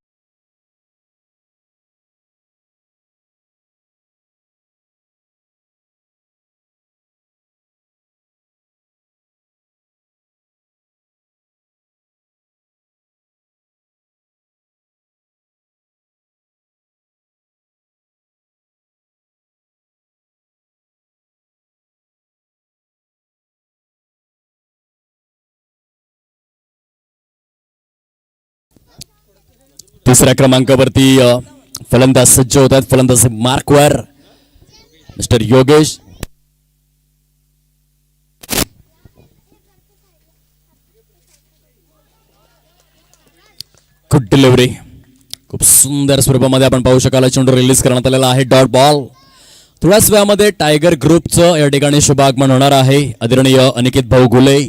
तिसऱ्या क्रमांकावरती फलंदाज सज्ज होत आहेत. फलंदाज मार्कवर मिस्टर योगेश. Good delivery. खूप सुंदर स्वरूपामध्ये आपण पाहू शकाल. चेंडू रिलीज करण्यात आलेला आहे. Dot ball. थोड्याच वेळामध्ये टायगर ग्रुपचं या ठिकाणी शुभ आगमन होणार आहे. आदरणीय अनिकेत भाऊ गुले,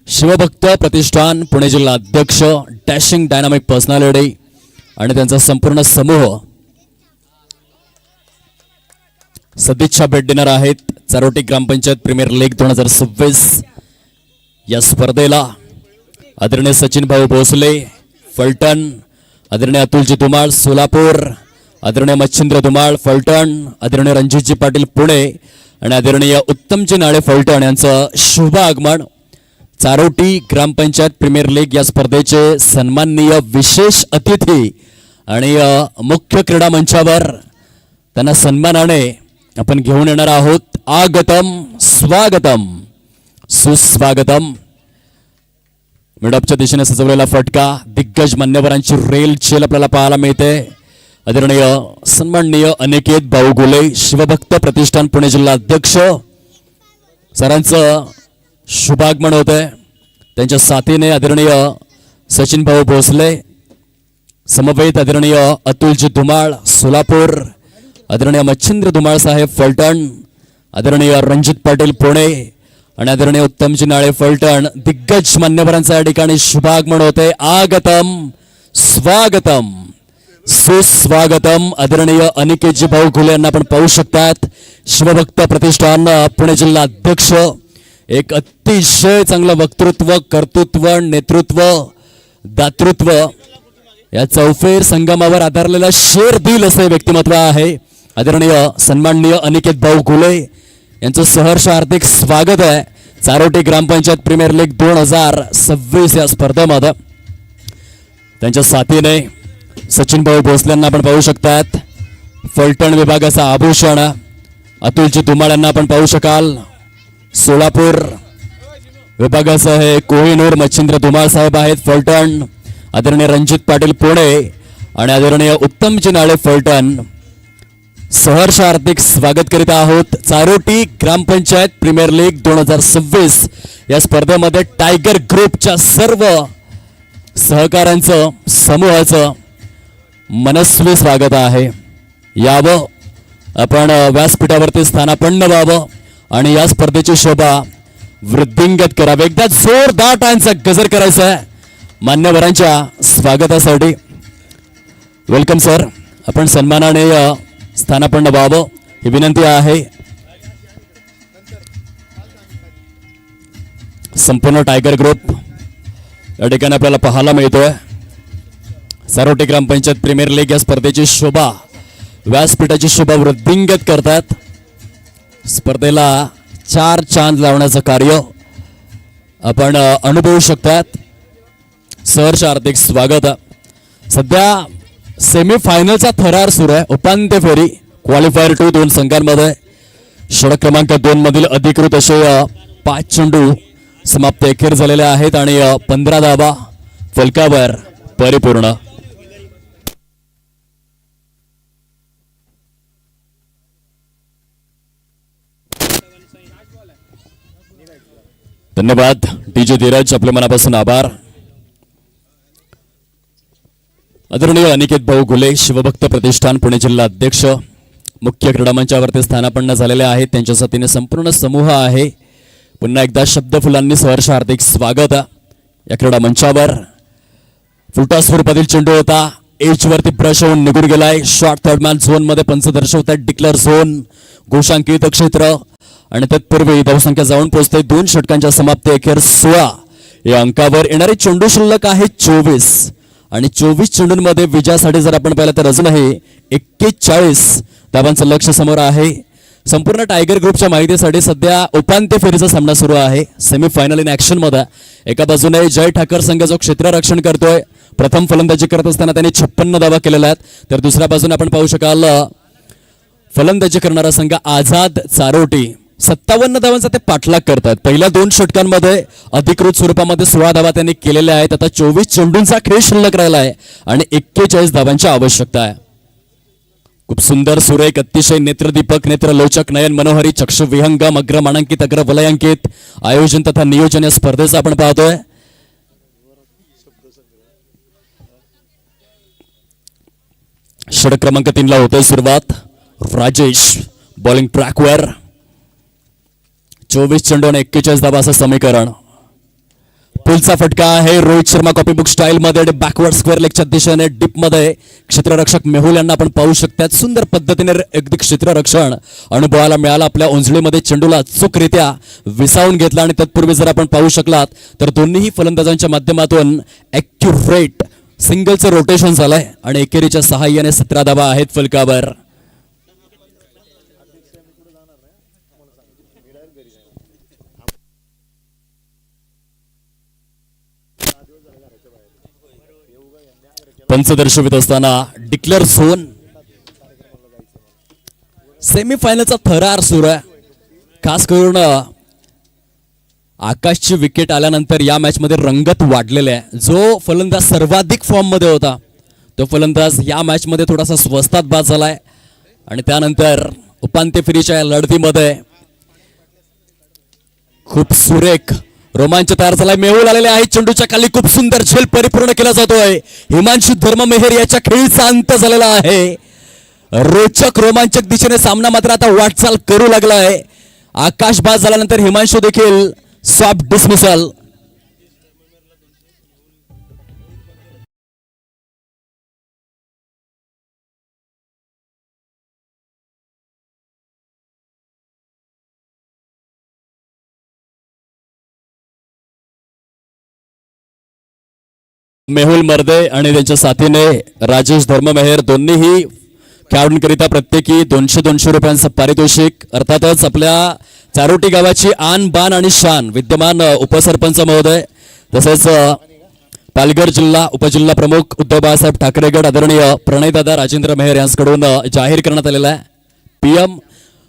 शिवभक्त प्रतिष्ठान पुणे जिल्हा अध्यक्ष, डॅशिंग डायनामिक पर्सनॅलिटी आणि त्यांचा संपूर्ण समूह सदिच्छा भेट देणार आहेत चारोटी ग्रामपंचायत प्रीमियर लीग 2026 या स्पर्धेला आदरणीय सचिन भाऊ भोसले फलटण, आदरणीय अतुलजी धुमाळ सोलापूर, आदरणीय मच्छिंद्र धुमाळ फलटण, आदरणीय रणजितजी पाटील पुणे आणि आदरणीय उत्तमजी नाळे फलटण यांचं शुभ आगमन. चारोटी ग्रामपंचायत प्रीमियर लीग या स्पर्धेचे सन्माननीय विशेष अतिथी आणि मुख्य क्रीडा मंचावर त्यांना सन्मानाने आपण घेऊन येणार आहोत. आगतम स्वागतम सुस्वागतम. मिडअपच्या दिशेने सजवलेला फटका, दिग्गज मान्यवरांची रेल चेल आपल्याला पाहायला मिळते. आदरणीय सन्माननीय अनिकेत भाऊ गुले शिवभक्त प्रतिष्ठान पुणे जिल्हा अध्यक्ष सरांचं शुभागमन होत आहे. त्यांच्या साथीने आदरणीय सचिन भाऊ भोसले, समवेत आदरणीय अतुलजी धुमाळ सोलापूर, आदरणीय मच्छिंद्र धुमाळ साहेब फलटण, आदरणीय रणजित पाटील पुणे आणि आदरणीय उत्तमजी नाळे फलटण दिग्गज मान्यवरांचं या ठिकाणी शुभागमन होते. आगतम स्वागतम सुस्वागतम. आदरणीय अनिकेतजी भाऊ घुले यांना आपण पाहू शकतात. शिवभक्त प्रतिष्ठान पुणे जिल्हा अध्यक्ष, एक अतिशय चांगलं वक्तृत्व, कर्तृत्व, नेतृत्व, दातृत्व या चौफेर संगमावर आधारलेलं शेर दिल असे व्यक्तिमत्व आहे. आदरणीय सन्माननीय अनिकेत भाऊ घुले यांचं सहर्ष हार्दिक स्वागत आहे चारोटी ग्रामपंचायत प्रीमियर लीग 2026 या स्पर्धेमध्ये. त्यांच्या साथीने सचिन भाऊ भोसले यांना आपण पाहू शकतात. फलटण विभागाचा आभूषण अतुलजी धुमाळ यांना आपण पाहू शकाल. सोलापूर विभागाचं हे कोहिनूर मच्छिंद्र धुमाळ साहेब आहेत फलटण, आदरणीय रणजित पाटील पुणे आणि आदरणीय उत्तमजी नाळे फलटण. सहर्ष हार्दिक स्वागत करीत आहोत. चारोटी ग्रामपंचायत प्रीमियर लीग 2026 या स्पर्धेमध्ये टायगर ग्रुपच्या सर्व सहकाऱ्यांचं समूहाचं मनस्वी स्वागत आहे. यावं आपण व्यासपीठावरती स्थानापन्न व्हावं आणि या स्पर्धेची शोभा वृद्धिंगत करावी. एकदा जोरदार टाळ्यांचा गजर करायचा आहे मान्यवरांच्या स्वागतासाठी. Welcome sir. आपण सन्मानाने स्थानापन्न व्हावं ही विनंती आहे. संपूर्ण टायगर ग्रुप या ठिकाणी आपल्याला पाहायला मिळतोय. चारोटी ग्रामपंचायत प्रीमियर लीग या स्पर्धेची शोभा, व्यासपीठाची शोभा वृद्धिंगत करतात. स्पर्धेला 4 चांद लावण्याचं कार्य आपण अनुभवू शकतात. सहर्ष हार्दिक स्वागत. सध्या सेमीफायनलचा थरार सुरू आहे. उपांत्य फेरी क्वालिफायर 2 2 संघांमध्ये षटक क्रमांक 2 मधील अधिकृत असे 5 चेंडू समाप्त अखेर झालेले आहेत आणि 15 धावा फलकावर परिपूर्ण. धन्यवाद डीजे धीरज, आपले मनापासून आभार. आदरणीय अनिकेत भाऊ घुले शिवभक्त प्रतिष्ठान पुणे जिल्हा अध्यक्ष मुख्य क्रीडा मंचावरती स्थानापन्न झालेले आहेत. त्यांच्या साथीने संपूर्ण समूह आहे. पुन्हा एकदा शब्द फुलांनी सहर्ष हार्दिक स्वागत. या क्रीडा मंचावर फुलटॉस स्वरूपातील चेंडू होता. एच वरती ब्रश होऊन निघून गेलाय. शॉर्ट थर्ड मॅन झोन मध्ये पंच दर्शवतात. डिक्लेअर झोन घोषांकित क्षेत्र आणि तत्पूर्वी धावसंख्या जाऊन पोहोचते 2 षटकांच्या समाप्ती अखेर 16 या अंकावर. येणारे चेंडू शिल्लक आहे 24 आणि 24 चेंडूंमध्ये विजयासाठी जर आपण पाहिलं तर अजूनही 41 धावांचं लक्ष समोर आहे. संपूर्ण टायगर ग्रुपच्या माहितीसाठी सध्या उपांत्य फेरीचा सामना सुरू आहे. सेमीफायनल इन ऍक्शन मध्ये एका बाजूने जय ठाकर संघ जो क्षेत्ररक्षण करतोय, प्रथम फलंदाजी करत असताना त्यांनी 56 धावा केलेल्या आहेत. तर दुसऱ्या बाजूने आपण पाहू शकाल फलंदाजी करणारा संघ आझाद चारोटी 57 धावांचा ते पाठलाग करतात. पहिल्या 2 षटकांमध्ये अधिकृत स्वरूपामध्ये 16 धावा त्यांनी केलेल्या आहेत. आता 24 चेंडूंचा खेळ शिल्लक राहिला आहे आणि 41 धावांची आवश्यकता आहे. खूप सुंदर सुरेख अतिशय नेत्रदीपक नेत्रलोचक नयन मनोहरी चक्षु विहंगम अग्र मानांकित अग्र वलयांकित आयोजन तथा नियोजन या स्पर्धेचं आपण पाहतोय. षटक क्रमांक 3 ला होतोय सुरुवात. राजेश बॉलिंग ट्रॅकवर 24 चेंडू आणि 41 धावा असं समीकरण. पुलचा फटका आहे Rohit Sharma copy book style मध्ये बॅकवर्ड स्क्वेअर लेगच्या दिशेने डीप मध्ये क्षेत्ररक्षक मेहुल यांना आपण पाहू शकतात. सुंदर पद्धतीने अगदी क्षेत्ररक्षण अनुभवाला मिळाला. आपल्या उंजळीमध्ये चेंडूला चोखरित्या विसावून घेतला आणि तत्पूर्वी जर आपण पाहू शकलात तर दोन्ही फलंदाजांच्या माध्यमातून ॲक्युरेट सिंगलचं रोटेशन झालंय आणि एकेरीच्या सहाय्याने 17 धावा आहेत फलकावर. पंच दर्शवित असताना डिक्लेअर झोन सेमीफायनलचा थरार सुरू आहे. खास करून आकाशची विकेट आल्यानंतर या मॅच मध्ये रंगत वाढलेले आहे. जो फलंदाज सर्वाधिक फॉर्म मध्ये होता तो फलंदाज या मॅच मध्ये थोडासा स्वस्तात बाद झालाय आणि त्यानंतर उपांत्य फेरीच्या लढतीमध्ये खूप सुरेख रोमांच तयार झालाय. मेहुल आलेले आहे. चेंडूच्या खाली खूप सुंदर झेल परिपूर्ण केला जातोय. हिमांशू धर्ममेहर याच्या खेळीचा अंत झालेला आहे. रोचक रोमांचक दिशेने सामना मात्र आता वाटचाल करू लागला आहे. आकाश बाद झाल्यानंतर हिमांशू देखील सॉफ्ट डिसमिसल. मेहुल मर्दे आणि त्यांच्या साथीने राजेश धर्ममेहर दोन्हीही खेळाडूंकरिता प्रत्येकी 200 रुपयांचं पारितोषिक. अर्थातच आपल्या चारोटी गावाची आन बान आणि शान विद्यमान उपसरपंच महोदय तसेच पालघर जिल्हा उपजिल्हा प्रमुख उद्धव बाळासाहेब ठाकरे गट आदरणीय प्रणयदादा राजेंद्र मेहर यांच्याकडून जाहीर करण्यात आलेला आहे. PM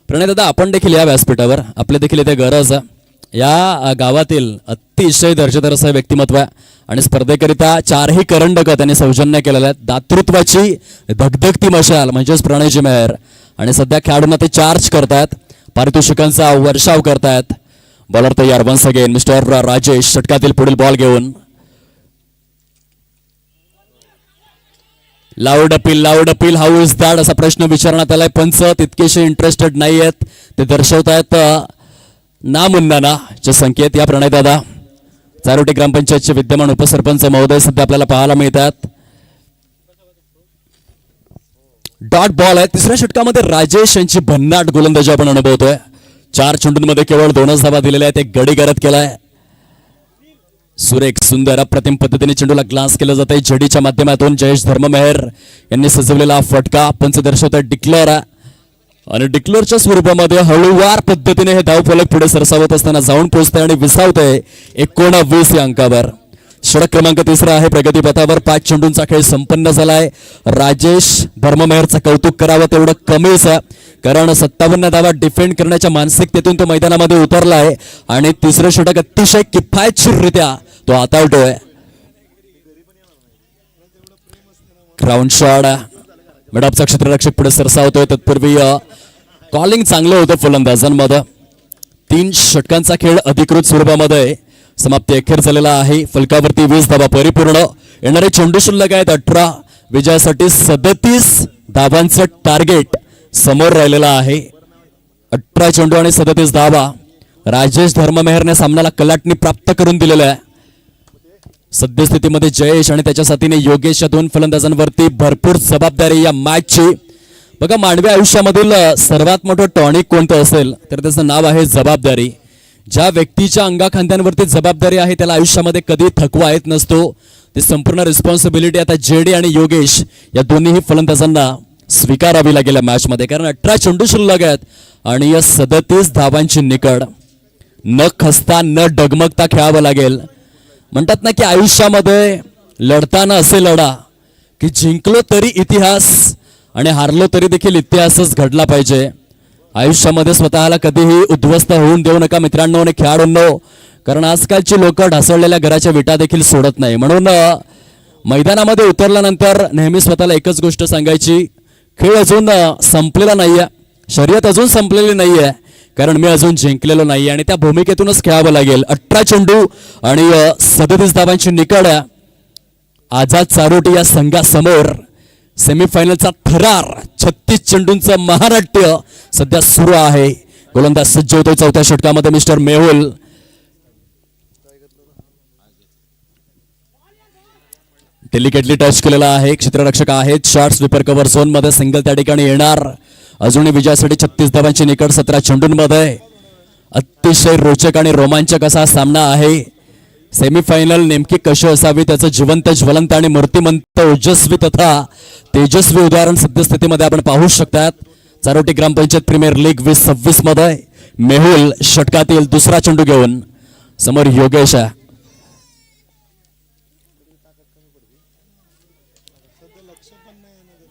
प्रणयदादा आपण देखील या व्यासपीठावर आपले देखील इथे गरज आहे. या गावातील अतिशय दर्जेदार असं व्यक्तिमत्व आहे आणि स्पर्धेकरिता 4ही करंडक त्यांनी सौजन्य केलेले आहेत. दातृत्वाची धगधगती मशाल म्हणजेच प्रणयजी मेहर आणि सध्या खेळाडूंना ते चार्ज करतायत. पारितोषिकांचा वर्षाव करतायत. बॉलर तयार वन्स अगेन मिस्टर राजेश षटकातील पुढील बॉल घेऊन. Loud appeal how is that असा प्रश्न विचारण्यात आलाय. पंच तितकेसे इंटरेस्टेड नाही आहेत. ते दर्शवतायत ना मुन्नाना चे संकेत. या प्रणयदादा चारोटी ग्रामपंचायतचे विद्यमान उपसरपंच महोदय सध्या आपल्याला पाहायला मिळतात. डॉट बॉल आहे. तिसऱ्या षटकामध्ये राजेश यांची भन्नाट गोलंदाजी आपण अनुभवतोय. 4 चेंडूंमध्ये केवळ 2च धावा दिलेल्या आहेत. एक गडी करत केलाय. सुरेख सुंदर अप्रतिम पद्धतीने चेंडूला ग्लान्स केलं जात आहे. जडीच्या माध्यमातून जयेश धर्ममेहर यांनी सजवलेला फटका पंच दर्शवतोय डिक्लेअर आणि डिक्लेअरच्या स्वरूपामध्ये हळूवार पद्धतीने हे धावफलक पुढे सरसावत असताना जाऊन पोहोचतंय आणि विसावतंय 19 या अंकावर. षटक क्रमांक 3 आहे प्रगतीपथावर. 5 चेंडूंचा खेळ संपन्न झालाय. राजेश धर्ममेहरचं कौतुक करावं तेवढं कमीच आहे कारण 57 धावा डिफेंड करण्याच्या मानसिकतेतून तो मैदानामध्ये उतरलाय आणि तिसरं षटक अतिशय किफायतशीररित्या तो हाताळतोय. ग्राउंड शॉट मिडअपचा क्षेत्ररक्षक पुढे सरसावतोय. तत्पूर्वी कॉलिंग चांगलं होतं फलंदाजांमध्ये. 3 षटकांचा खेळ अधिकृत स्वरूपामध्ये समाप्ती अखेर झालेला आहे. फलकावरती 20 धावा परिपूर्ण. येणारे चेंडू शिल्लक आहेत 18. विजयासाठी 37 धावांचं टार्गेट समोर राहिलेलं आहे. 18 चेंडू आणि 37 धावा राजेश धर्ममेहरने सामन्याला कलाटणी प्राप्त करून दिलेला आहे. सद्यस्थितीमध्ये जयेश आणि त्याच्या साथीने योगेश या 2 फलंदाजांवरती भरपूर जबाबदारी या मॅचची. बघा मानवी आयुष्यामधील सर्वात मोठं टॉनिक कोणतं असेल तर त्याचं नाव आहे जबाबदारी. ज्या व्यक्तीच्या अंगाखांद्यांवरती जबाबदारी आहे त्याला आयुष्यामध्ये कधी थकवा येत नसतो. ती संपूर्ण रिस्पॉन्सिबिलिटी आता जेडी आणि योगेश या दोन्हीही फलंदाजांना स्वीकारावी लागेल मॅच मध्ये कारण 18 चेंडू शिल्लक आहेत आणि या 37 धावांची निकड. न खसता न डगमगता खेळावं लागेल. म्हणतात ना की आयुष्यामध्ये लढताना असे लढा की जिंकलो तरी इतिहास आणि हारलो तरी देखील इतिहासच घडला पाहिजे. आयुष्यामध्ये स्वतःला कधीही उद्ध्वस्त होऊन देऊ नका मित्रांनो आणि खेळाडूंनो कारण आजकालची लोक ढासळलेल्या घराच्या विटा देखील सोडत नाही. म्हणून मैदानामध्ये उतरल्यानंतर नेहमी स्वतःला एकच गोष्ट सांगायची, खेळ अजून संपलेला नाहीये, शर्यत अजून संपलेली नाहीये कारण मी अजून जिंकलेलो नाही आणि त्या भूमिकेतूनच खेळावं लागेल. 18 चेंडू आणि 37 धावांची निकड आझाद चारोटी या संघासमोर. सेमीफायनलचा थरार 36 चेंडूंचं महानाट्य सध्या सुरू आहे. गोलंदाज सज्ज होतोय चौथ्या षटकामध्ये मिस्टर मेहुल. डेलिकेटली टच केलेला आहे. क्षेत्ररक्षक आहेत. शॉर्ट स्वीपर कव्हर झोन मध्ये सिंगल त्या ठिकाणी येणार. अजूनही विजयासाठी 36 धावांची निकड 17 चेंडूंमध्ये. अतिशय रोचक आणि रोमांचक असा सामना आहे. सेमीफायनल नेमकी कशी असावी त्याचं जिवंत ज्वलंत आणि मूर्तिमंत ओजस्वी तथा तेजस्वी उदाहरण सद्यस्थितीमध्ये आपण पाहू शकतात. चारोटी ग्रामपंचायत प्रीमियर लीग 2026 मध्ये मेहुल षटकातील दुसरा चेंडू घेऊन समोर योगेश आहे.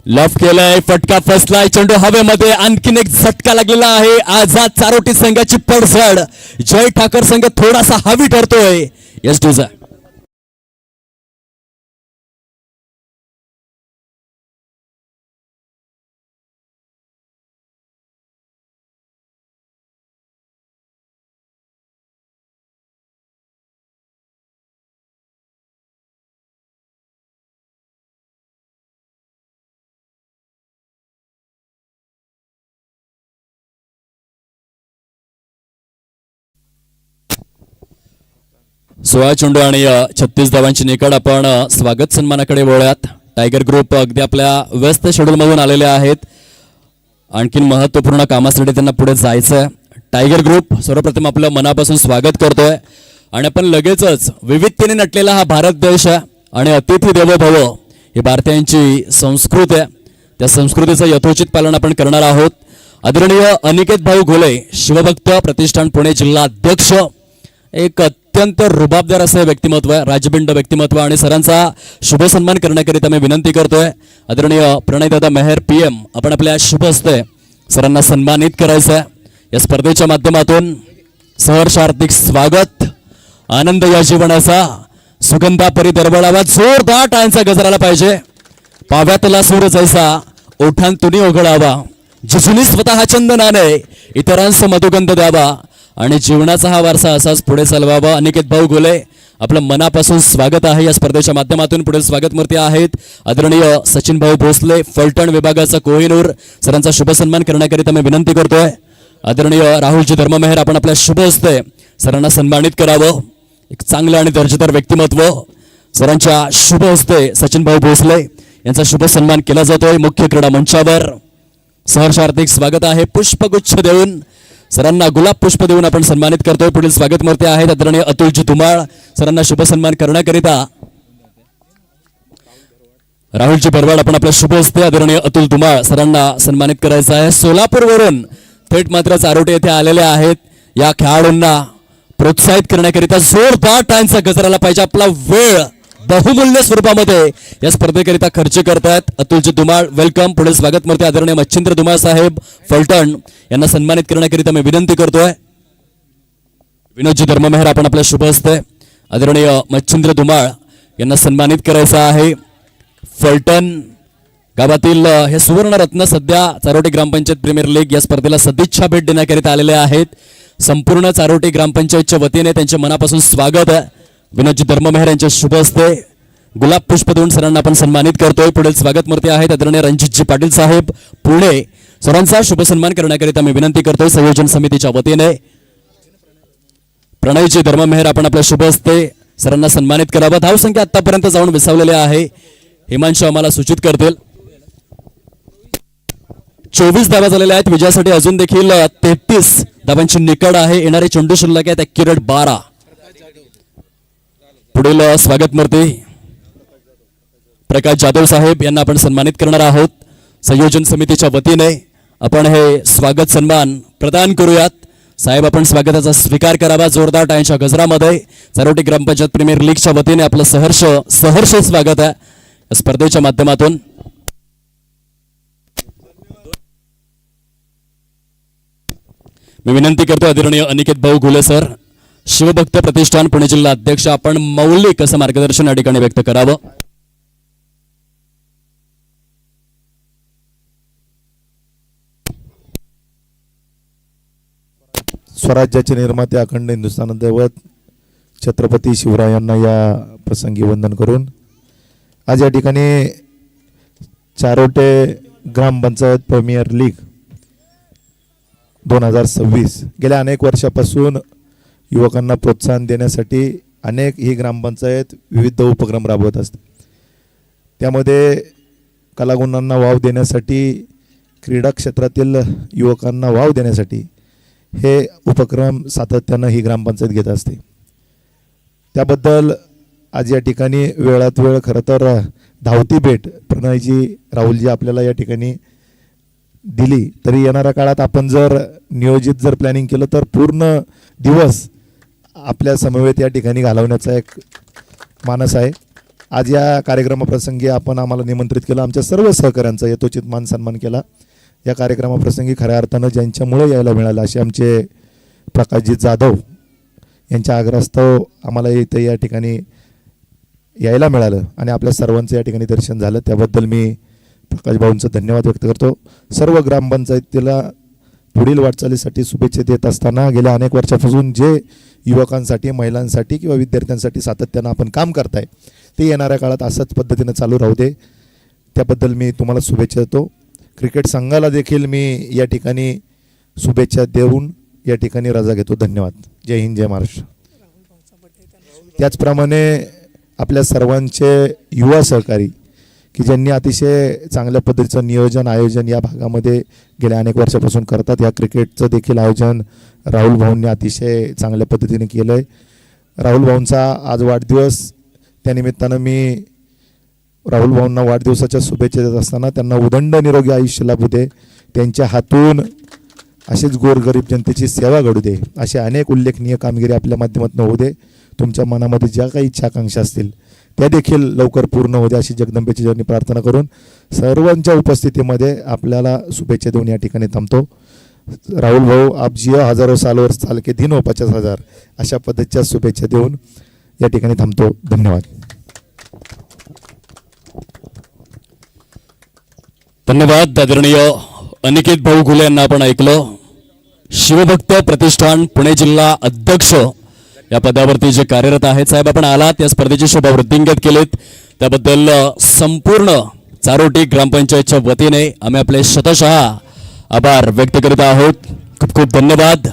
लफ केलंय. फटका फसलाय. चेंडू हवेमध्ये. आणखीन एक झटका लागलेला आहे. आझाद चारोटी संघाची पडझड. जय ठाकर संघ थोडासा हवी ठरतोय. यस टूजा सोळा चेंडू आणि 36 धावांची निकड. आपण स्वागत सन्मानाकडे वळूयात. टायगर ग्रुप अगदी आपल्या व्यस्त शेड्यूल मधून आलेले आहेत. आणखीन महत्वपूर्ण कामासाठी त्यांना पुढे जायचं. टायगर ग्रुप सर्वप्रथम आपलं मनापासून स्वागत करतोय आणि आपण लगेचच विविधतेने नटलेला हा भारत देश आहे आणि अतिथी देवो भव ही भारतीयांची संस्कृती आहे. त्या संस्कृतीचं यथोचित पालन आपण करणार आहोत. आदरणीय अनिकेत भाऊ घोले शिवभक्त प्रतिष्ठान पुणे जिल्हा अध्यक्ष, एक अत्यंत रुबाबदार असं व्यक्तिमत्व आहे, राजबिंड व्यक्तिमत्व आणि सरांचा शुभ सन्मान करण्याकरिता मी विनंती करतोय. आदरणीय प्रणयदादा मेहर PM आपण आपल्या शुभ हस्ते सरांना सन्मानित करायचं आहे. या स्पर्धेच्या माध्यमातून सहर्ष हार्दिक स्वागत. आनंद या जीवनाचा सुगंधा परी दरवळावा. जोरदार टाळ्यांचा गजर आला पाहिजे. पाव्यातला सूर जैसा ओठांतुनी ओघळावा. जिजुनी स्वतः चंदनाने इतरांचा मधुगंध द्यावा आणि जीवनाचा हा वारसा असाच पुढे चालवावा. अनिकेत भाऊ गोले आपलं मनापासून स्वागत आहे. या स्पर्धेच्या माध्यमातून पुढील स्वागत मूर्ती आहेत आदरणीय सचिन भाऊ भोसले फलटण विभागाचा कोहिनूर सरांचा शुभ सन्मान करण्याकरिता मी विनंती करतोय. आदरणीय राहुलजी धर्ममेहर आपण आपल्या शुभ हस्ते सरांना सन्मानित करावं. एक चांगलं आणि दर्जेदार व्यक्तिमत्व सरांच्या शुभ हस्ते सचिन भाऊ भोसले यांचा शुभ सन्मान केला जातोय. मुख्य क्रीडा मंचावर सहर्ष हार्दिक स्वागत आहे. पुष्पगुच्छ देऊन सरांना गुलाब पुष्प देऊन आपण सन्मानित करतोय. पुढील स्वागत मूर्ती आहेत आदरणीय अतुलजी धुमाळ सरांना शुभ सन्मान करण्याकरिता राहुलजी भरवाड आपण आपल्या शुभ हस्ते आदरणीय अतुल धुमाळ सरांना सन्मानित करायचं आहे. सोलापूरवरून थेट मात्र चारोटे येथे आलेले आहेत. या खेळाडूंना प्रोत्साहित करण्याकरिता जोरदार टाळ्यांचा गजर आला पाहिजे. आपला वेळ बहुमूल्य स्वरूपामध्ये या स्पर्धेकरिता खर्च करतायत अतुलजी धुमाळ. वेलकम. पुढील स्वागत मूर्ती आदरणीय मच्छिंद्र धुमाळ साहेब फलटण यांना सन्मानित करण्याकरिता मी विनंती करतोय. विनोदजी धर्ममेहर आपण आपल्या शुभ हस्ते आदरणीय मच्छिंद्र धुमाळ यांना सन्मानित करायचं आहे. फलटण गावातील हे सुवर्णरत्न सध्या चारोटी ग्रामपंचायत प्रीमियर लीग या स्पर्धेला सदिच्छा भेट देण्याकरिता आलेले आहेत. संपूर्ण चारोटी ग्रामपंचायतच्या वतीने त्यांचे मनापासून स्वागत आहे. विनोदजी धर्ममेहर यांच्या शुभ हस्ते गुलाब पुष्प देऊन सरांना आपण सन्मानित करतोय. पुढील स्वागत मूर्ती आहेत आदरणीय रणजितजी पाटील साहेब पुणे सरांचा शुभ सन्मान करण्याकरिता मी विनंती करतोय. संयोजन समितीच्या वतीने प्रणयजी धर्ममेहर आपण आपल्या शुभ हस्ते सरांना सन्मानित करावं. धावसंख्या आतापर्यंत जाऊन विसावलेले आहे. हिमांशू आम्हाला सूचित करतील. 24 धावा झालेल्या आहेत. विजयासाठी अजून देखील 33 धावांची निकड आहे. येणारे चेंडू शिल्लक आहेत ॲक्युरेट 12. पुढील स्वागत मूर्ती प्रकाश जाधव साहेब यांना आपण सन्मानित करणार आहोत. संयोजन समितीच्या वतीने आपण हे स्वागत सन्मान प्रदान करूयात. साहेब आपण स्वागताचा स्वीकार करावा. जोरदार टाळ्यांच्या गजरामध्ये चारोटी ग्रामपंचायत प्रीमियर लीगच्या वतीने आपलं सहर्ष स्वागत आहे या स्पर्धेच्या माध्यमातून. मी विनंती करतो आदरणीय अनिकेत भाऊ घुले सर शिवभक्त प्रतिष्ठान पुणे जिल्हा अध्यक्ष आपण मौलिक असं मार्गदर्शन या ठिकाणी व्यक्त करावं. स्वराज्याचे निर्माते अखंड हिंदुस्थान दैवत छत्रपती शिवरायांना या प्रसंगी वंदन करून आज या ठिकाणी चारोटे ग्रामपंचायत प्रीमियर लीग 2026 गेल्या अनेक वर्षापासून युवकांना प्रोत्साहन देण्यासाठी अनेक ही ग्रामपंचायत विविध उपक्रम राबवत असते. त्यामध्ये कलागुणांना वाव देण्यासाठी, क्रीडा क्षेत्रातील युवकांना वाव देण्यासाठी हे उपक्रम सातत्यानं ही ग्रामपंचायत घेत असते. त्याबद्दल आज या ठिकाणी वेळात वेळ खरं तर धावती भेट प्रणयजी, राहुलजी आपल्याला या ठिकाणी दिली, तरी येणाऱ्या काळात आपण जर नियोजित जर प्लॅनिंग केलं तर पूर्ण दिवस आपल्या समवेत या ठिकाणी घालवण्याचा एक मानस आहे. आज या कार्यक्रमाप्रसंगी आपण आम्हाला निमंत्रित केलं, आमच्या सर्व सहकाऱ्यांचा यथोचित मान सन्मान केला. या कार्यक्रमाप्रसंगी खऱ्या अर्थानं ज्यांच्यामुळे यायला मिळालं असे आमचे प्रकाशजी जाधव यांच्या आग्रहास्तव आम्हाला इथे या ठिकाणी यायला मिळालं आणि आपल्या सर्वांचं या ठिकाणी दर्शन झालं. त्याबद्दल मी प्रकाश भाऊंचं धन्यवाद व्यक्त करतो. सर्व ग्रामपंचायतीला पुढील वाटचालीसाठी शुभेच्छा देत असताना गेल्या अनेक वर्षापासून जे युवकांसाठी, महिलांसाठी किंवा विद्यार्थ्यांसाठी सातत्यानं आपण काम करताय ते येणाऱ्या काळात असंच पद्धतीनं चालू राहू दे, त्याबद्दल मी तुम्हाला शुभेच्छा देतो. क्रिकेट संघाला देखील मी या ठिकाणी शुभेच्छा देऊन या ठिकाणी रजा घेतो. धन्यवाद. जय हिंद, जय महाराष्ट्र. त्याचप्रमाणे आपल्या सर्वांचे युवा सहकारी की ज्यांनी अतिशय चांगल्या पद्धतीचं नियोजन, आयोजन या भागामध्ये गेल्या अनेक वर्षापासून करतात. या क्रिकेटचं देखील आयोजन राहुल भाऊंनी अतिशय चांगल्या पद्धतीने केलं आहे. राहुल भाऊंचा आज वाढदिवस, त्यानिमित्तानं मी राहुल भाऊंना वाढदिवसाच्या शुभेच्छा देत असताना त्यांना उदंड निरोगी आयुष्य लाभू दे, त्यांच्या हातून अशीच गोरगरीब जनतेची सेवा घडू दे, अशा अनेक उल्लेखनीय कामगिरी आपल्या माध्यमातून होऊ दे. तुमच्या मनामध्ये ज्या काही इच्छा आकांक्षा असतील त्या देखील लवकर पूर्ण होऊ दे अशी जगदंबेची चरणी प्रार्थना करून सर्वांच्या उपस्थितीमध्ये आपल्याला शुभेच्छा देऊन या ठिकाणी थांबतो. राहुल भाऊ, आप जियो हजारो सालों साल के दिन हो 50,000 अशा पद्धतीच्या शुभेच्छा देऊन या ठिकाणी थांबतो. धन्यवाद. धन्यवाद. आदरणीय अनिकेत भाऊ घुले यांना आपण ऐकलं. शिवभक्त प्रतिष्ठान पुणे जिल्हा अध्यक्ष या पदावरती जे कार्यरत आहेत. साहेब, आपण आलात, या स्पर्धेची शोभा वृद्धिंगत केलीत, त्याबद्दल संपूर्ण चारोटी ग्रामपंचायतच्या वतीने आम्ही आपले शतशः आभार व्यक्त करीत आहोत. खूप खूप धन्यवाद.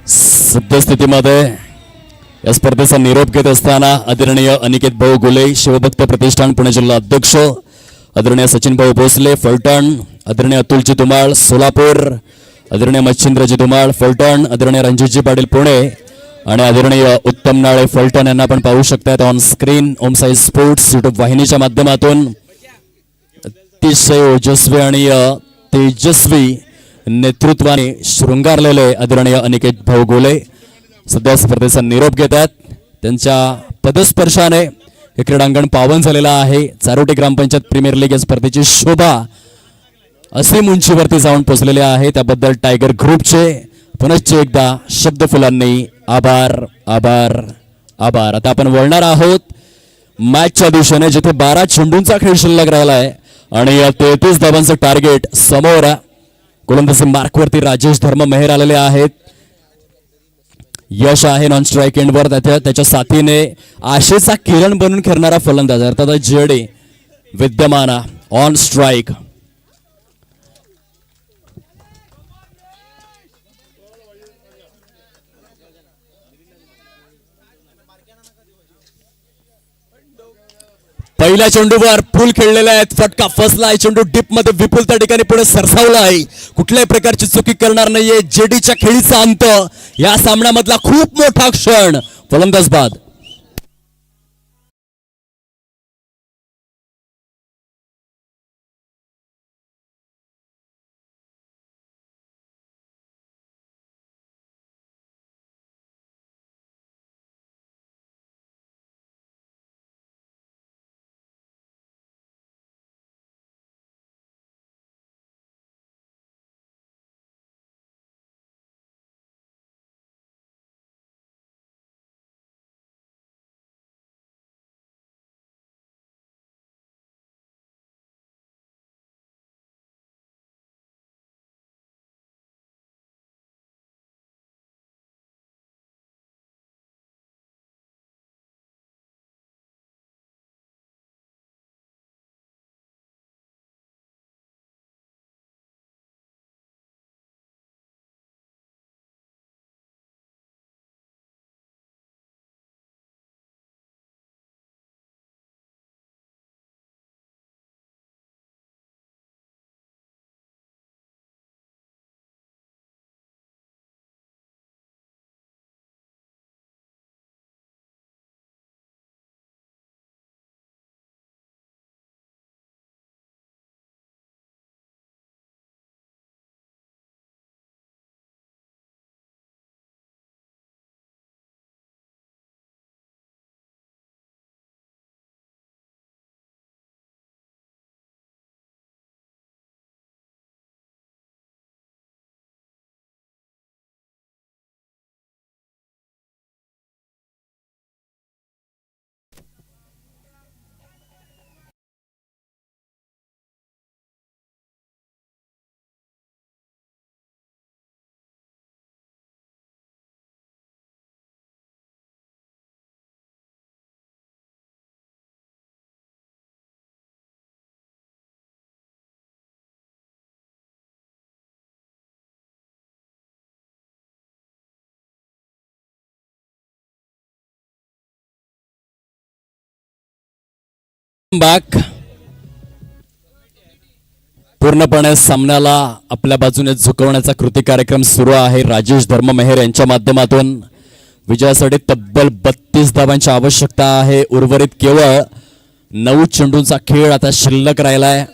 सद्यस्थितीमध्ये या स्पर्धेचा निरोप घेत असताना आदरणीय अनिकेत भाऊ गुले, शिवभक्त प्रतिष्ठान पुणे जिल्हा अध्यक्ष, आदरणीय सचिन भाऊ भोसले फलटण, आदरणीय अतुलजी धुमाळ सोलापूर, आदरणीय मच्छिंद्रजी धुमाळ फलटण, आदरणीय रणजितजी पाटील पुणे आणि आदरणीय उत्तम नाळे फलटण यांना आपण पाहू शकतात on screen Om Sai sports YouTube वाहिनीच्या माध्यमातून. अतिशय ओजस्वी आणि तेजस्वी नेतृत्वाने शृंगारलेले आदरणीय अनिकेत भाऊ गोले सध्या स्पर्धेचा निरोप घेतात. त्यांच्या पदस्पर्शाने हे क्रीडांगण पावन झालेलं आहे. चारोटी ग्रामपंचायत प्रीमियर लीग या स्पर्धेची शोभा असीम उंचीवरती जाऊन पोहोचलेले आहे. त्याबद्दल टायगर ग्रुपचे पुनश्च एकदा शब्दफुलांनी आभार आभार आभार. आता आपण वळणार आहोत मॅचच्या दिशेने, जिथे 12 चेंडूंचा खेळ शिल्लक राहिला आहे आणि 33 धावांचं टार्गेट समोर. गोलंदाजी मार्कवरती राजेश धर्म मेहर आलेले आहेत. यश आहे नॉन स्ट्राईक एंडवर, त्याच्या साथीने आशेचा किरण बनून खेळणारा फलंदाज अर्थात जेडी विद्यमान ऑन स्ट्राईक. पहिल्या चेंडूवर फुल खेळलेले आहेत, फटका फसला आहे, चेंडू डीप मध्ये विपुल त्या ठिकाणी पुढे सरसावला आहे. कुठल्याही प्रकारची चुकी करणार नाहीये. जेडीच्या खेळीचा अंत या सामन्यामधला खूप मोठा क्षण. फलंदाज बाद. बॅक. पूर्णपणे सामन्याला आपल्या बाजूने झुकवण्याचा कृती कार्यक्रम सुरू आहे. राजेश धर्ममेहर यांच्या माध्यमातून विजयासाठी तब्बल 32 धावांची आवश्यकता आहे. उर्वरित केवळ 9 चेंडूंचा खेळ आता शिल्लक राहिलाय.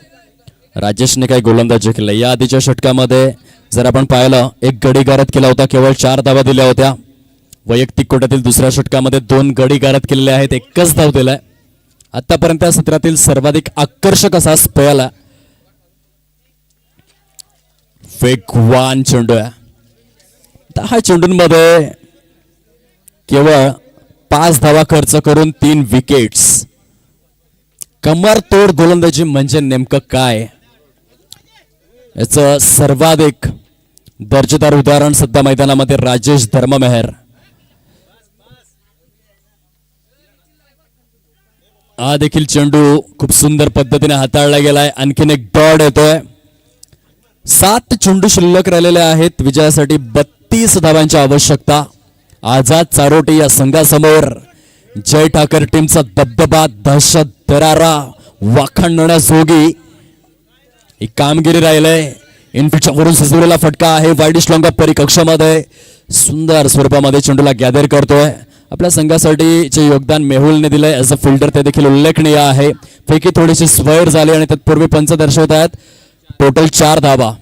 राजेशने काही गोलंदाजी केली. या आधीच्या षटकामध्ये जर आपण पाहिलं, एक गडी गारद केला होता, केवळ 4 धावा दिल्या होत्या. वैयक्तिक कोट्यातील दुसऱ्या षटकामध्ये 2 गडी गारद केलेले आहेत, 1च धाव दिलाय. आतापर्यंत या सत्रातील सर्वाधिक आकर्षक असा स्पेल आहे. वेगवान चेंडू आहे. 10 चेंडूंमध्ये केवळ 5 धावा खर्च करून 3 विकेट्स. कमरतोड गोलंदाजी म्हणजे नेमकं काय, याचं सर्वाधिक दर्जेदार उदाहरण सध्या मैदानामध्ये राजेश धर्ममेहर. हा देखील चेंडू खूप सुंदर पद्धतीने हाताळला गेलाय. आणखीन एक डॉट येतोय. 7 चेंडू शिल्लक राहिलेले आहेत. विजयासाठी 32 धावांची आवश्यकता. आझाद चारोटी या संघासमोर जय ठाकर टीमचा दबदबा, दहशत, दरारा वाखाणण्याजोगी ही कामगिरी राहिलंय. इनफिटच्या वरून सजवलेला फटका आहे. वाईडिश लॉंग परिकक्षामध्ये सुंदर स्वरूपामध्ये चेंडूला गॅदर करतोय. आपल्या संघासाठी जे योगदान मेहुलने दिलंय ॲज अ फिल्डर ते देखील उल्लेखनीय आहे. पैकी थोडीशी स्वैर झाली आणि तत्पूर्वी पंच दर्शवत आहेत टोटल 4 धावा.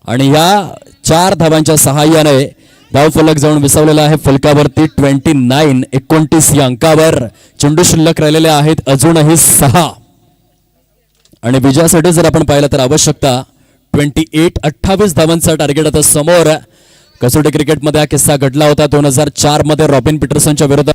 आणि या 4 धावांच्या सहाय्याने धावफलक जाऊन विसावलेला आहे फलकावरती. 29 या अंकावर चेंडू शिल्लक राहिलेले आहेत अजूनही 6. आणि विजयासाठी जर आपण पाहिलं तर आवश्यकता 28 धावांचा टार्गेट आता समोर. कसोटी क्रिकेटमध्ये हा किस्सा घडला होता 2004 मध्ये रॉबिन पीटरसनच्या विरोधात.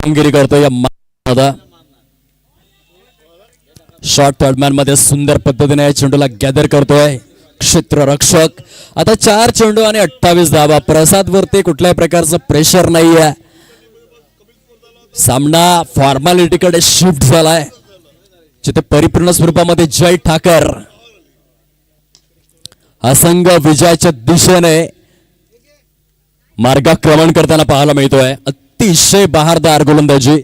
कामगिरी करतोय या शॉर्ट थर्डमॅन मध्ये सुंदर पद्धतीने चेंडूला गॅदर करतोय क्षेत्ररक्षक. आता 4 चेंडू आणि 28 धावा. प्रसाद वरती कुठल्याही प्रकारचं प्रेशर नाहीये. सामना फॉर्मॅलिटीकडे शिफ्ट झालाय जिथे परिपूर्ण स्वरूपामध्ये जय ठाकर हा संघ विजयाच्या दिशेने मार्गक्रमण करताना पाहायला मिळतोय. अतिशय बहारदार गोलंदाजी.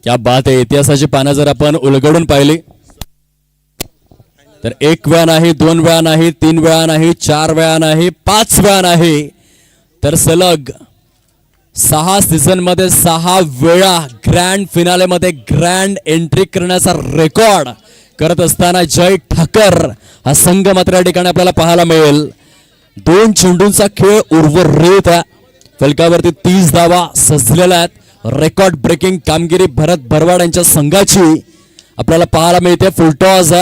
क्या बात आहे. इतिहासाची पानं जर आपण उलगडून पाहिली तर 1 वेळा नाही, 2 वेळा नाही, 3 वेळा नाही, 4 वेळा नाही, 5 वेळा नाही, तर सलग 6 सीझन मध्ये 6 वेळा ग्रँड फिनाले मध्ये ग्रँड एंट्री करण्याचा रेकॉर्ड करत असताना जय ठाकर हा संघ मात्र या ठिकाणी आपल्याला पाहायला मिळेल. 2 चेंडूंचा खेळ उर्वरित फलकावरती 30 धावा सजलेल्या आहेत. रेकॉर्ड ब्रेकिंग कामगिरी भरत भरवाड यांच्या संघाची आपल्याला पाहायला मिळते. फुलटॉस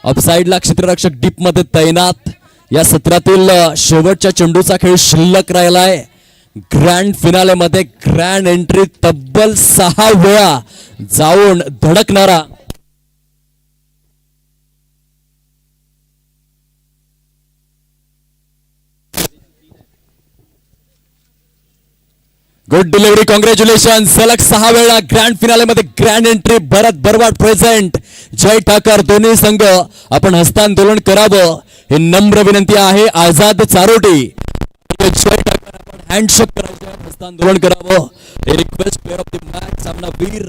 ऑफसाईडला क्षेत्ररक्षक डीप मध्ये तैनात. या सत्रातील शेवटच्या चेंडूचा खेळ शिल्लक राहिलाय. ग्रँड फिनाले मध्ये ग्रँड एंट्री तब्बल 6 वेळा जाऊन धडकणारा गुड डिलिव्हरी. कॉंग्रॅच्युलेशन. सलग 6 वेळा ग्रँड फिनाले मध्ये ग्रँड एंट्री. भरत भरवाड प्रेझेंट, जय ठाकर दोन्ही संघ आपण हस्तांदोलन करावं हे नम्र विनंती आहे. आझाद चारोटी जय ठाकर आपण हँडशेक करायचे. आंदोलन करावं. Request player of the match सामनावीर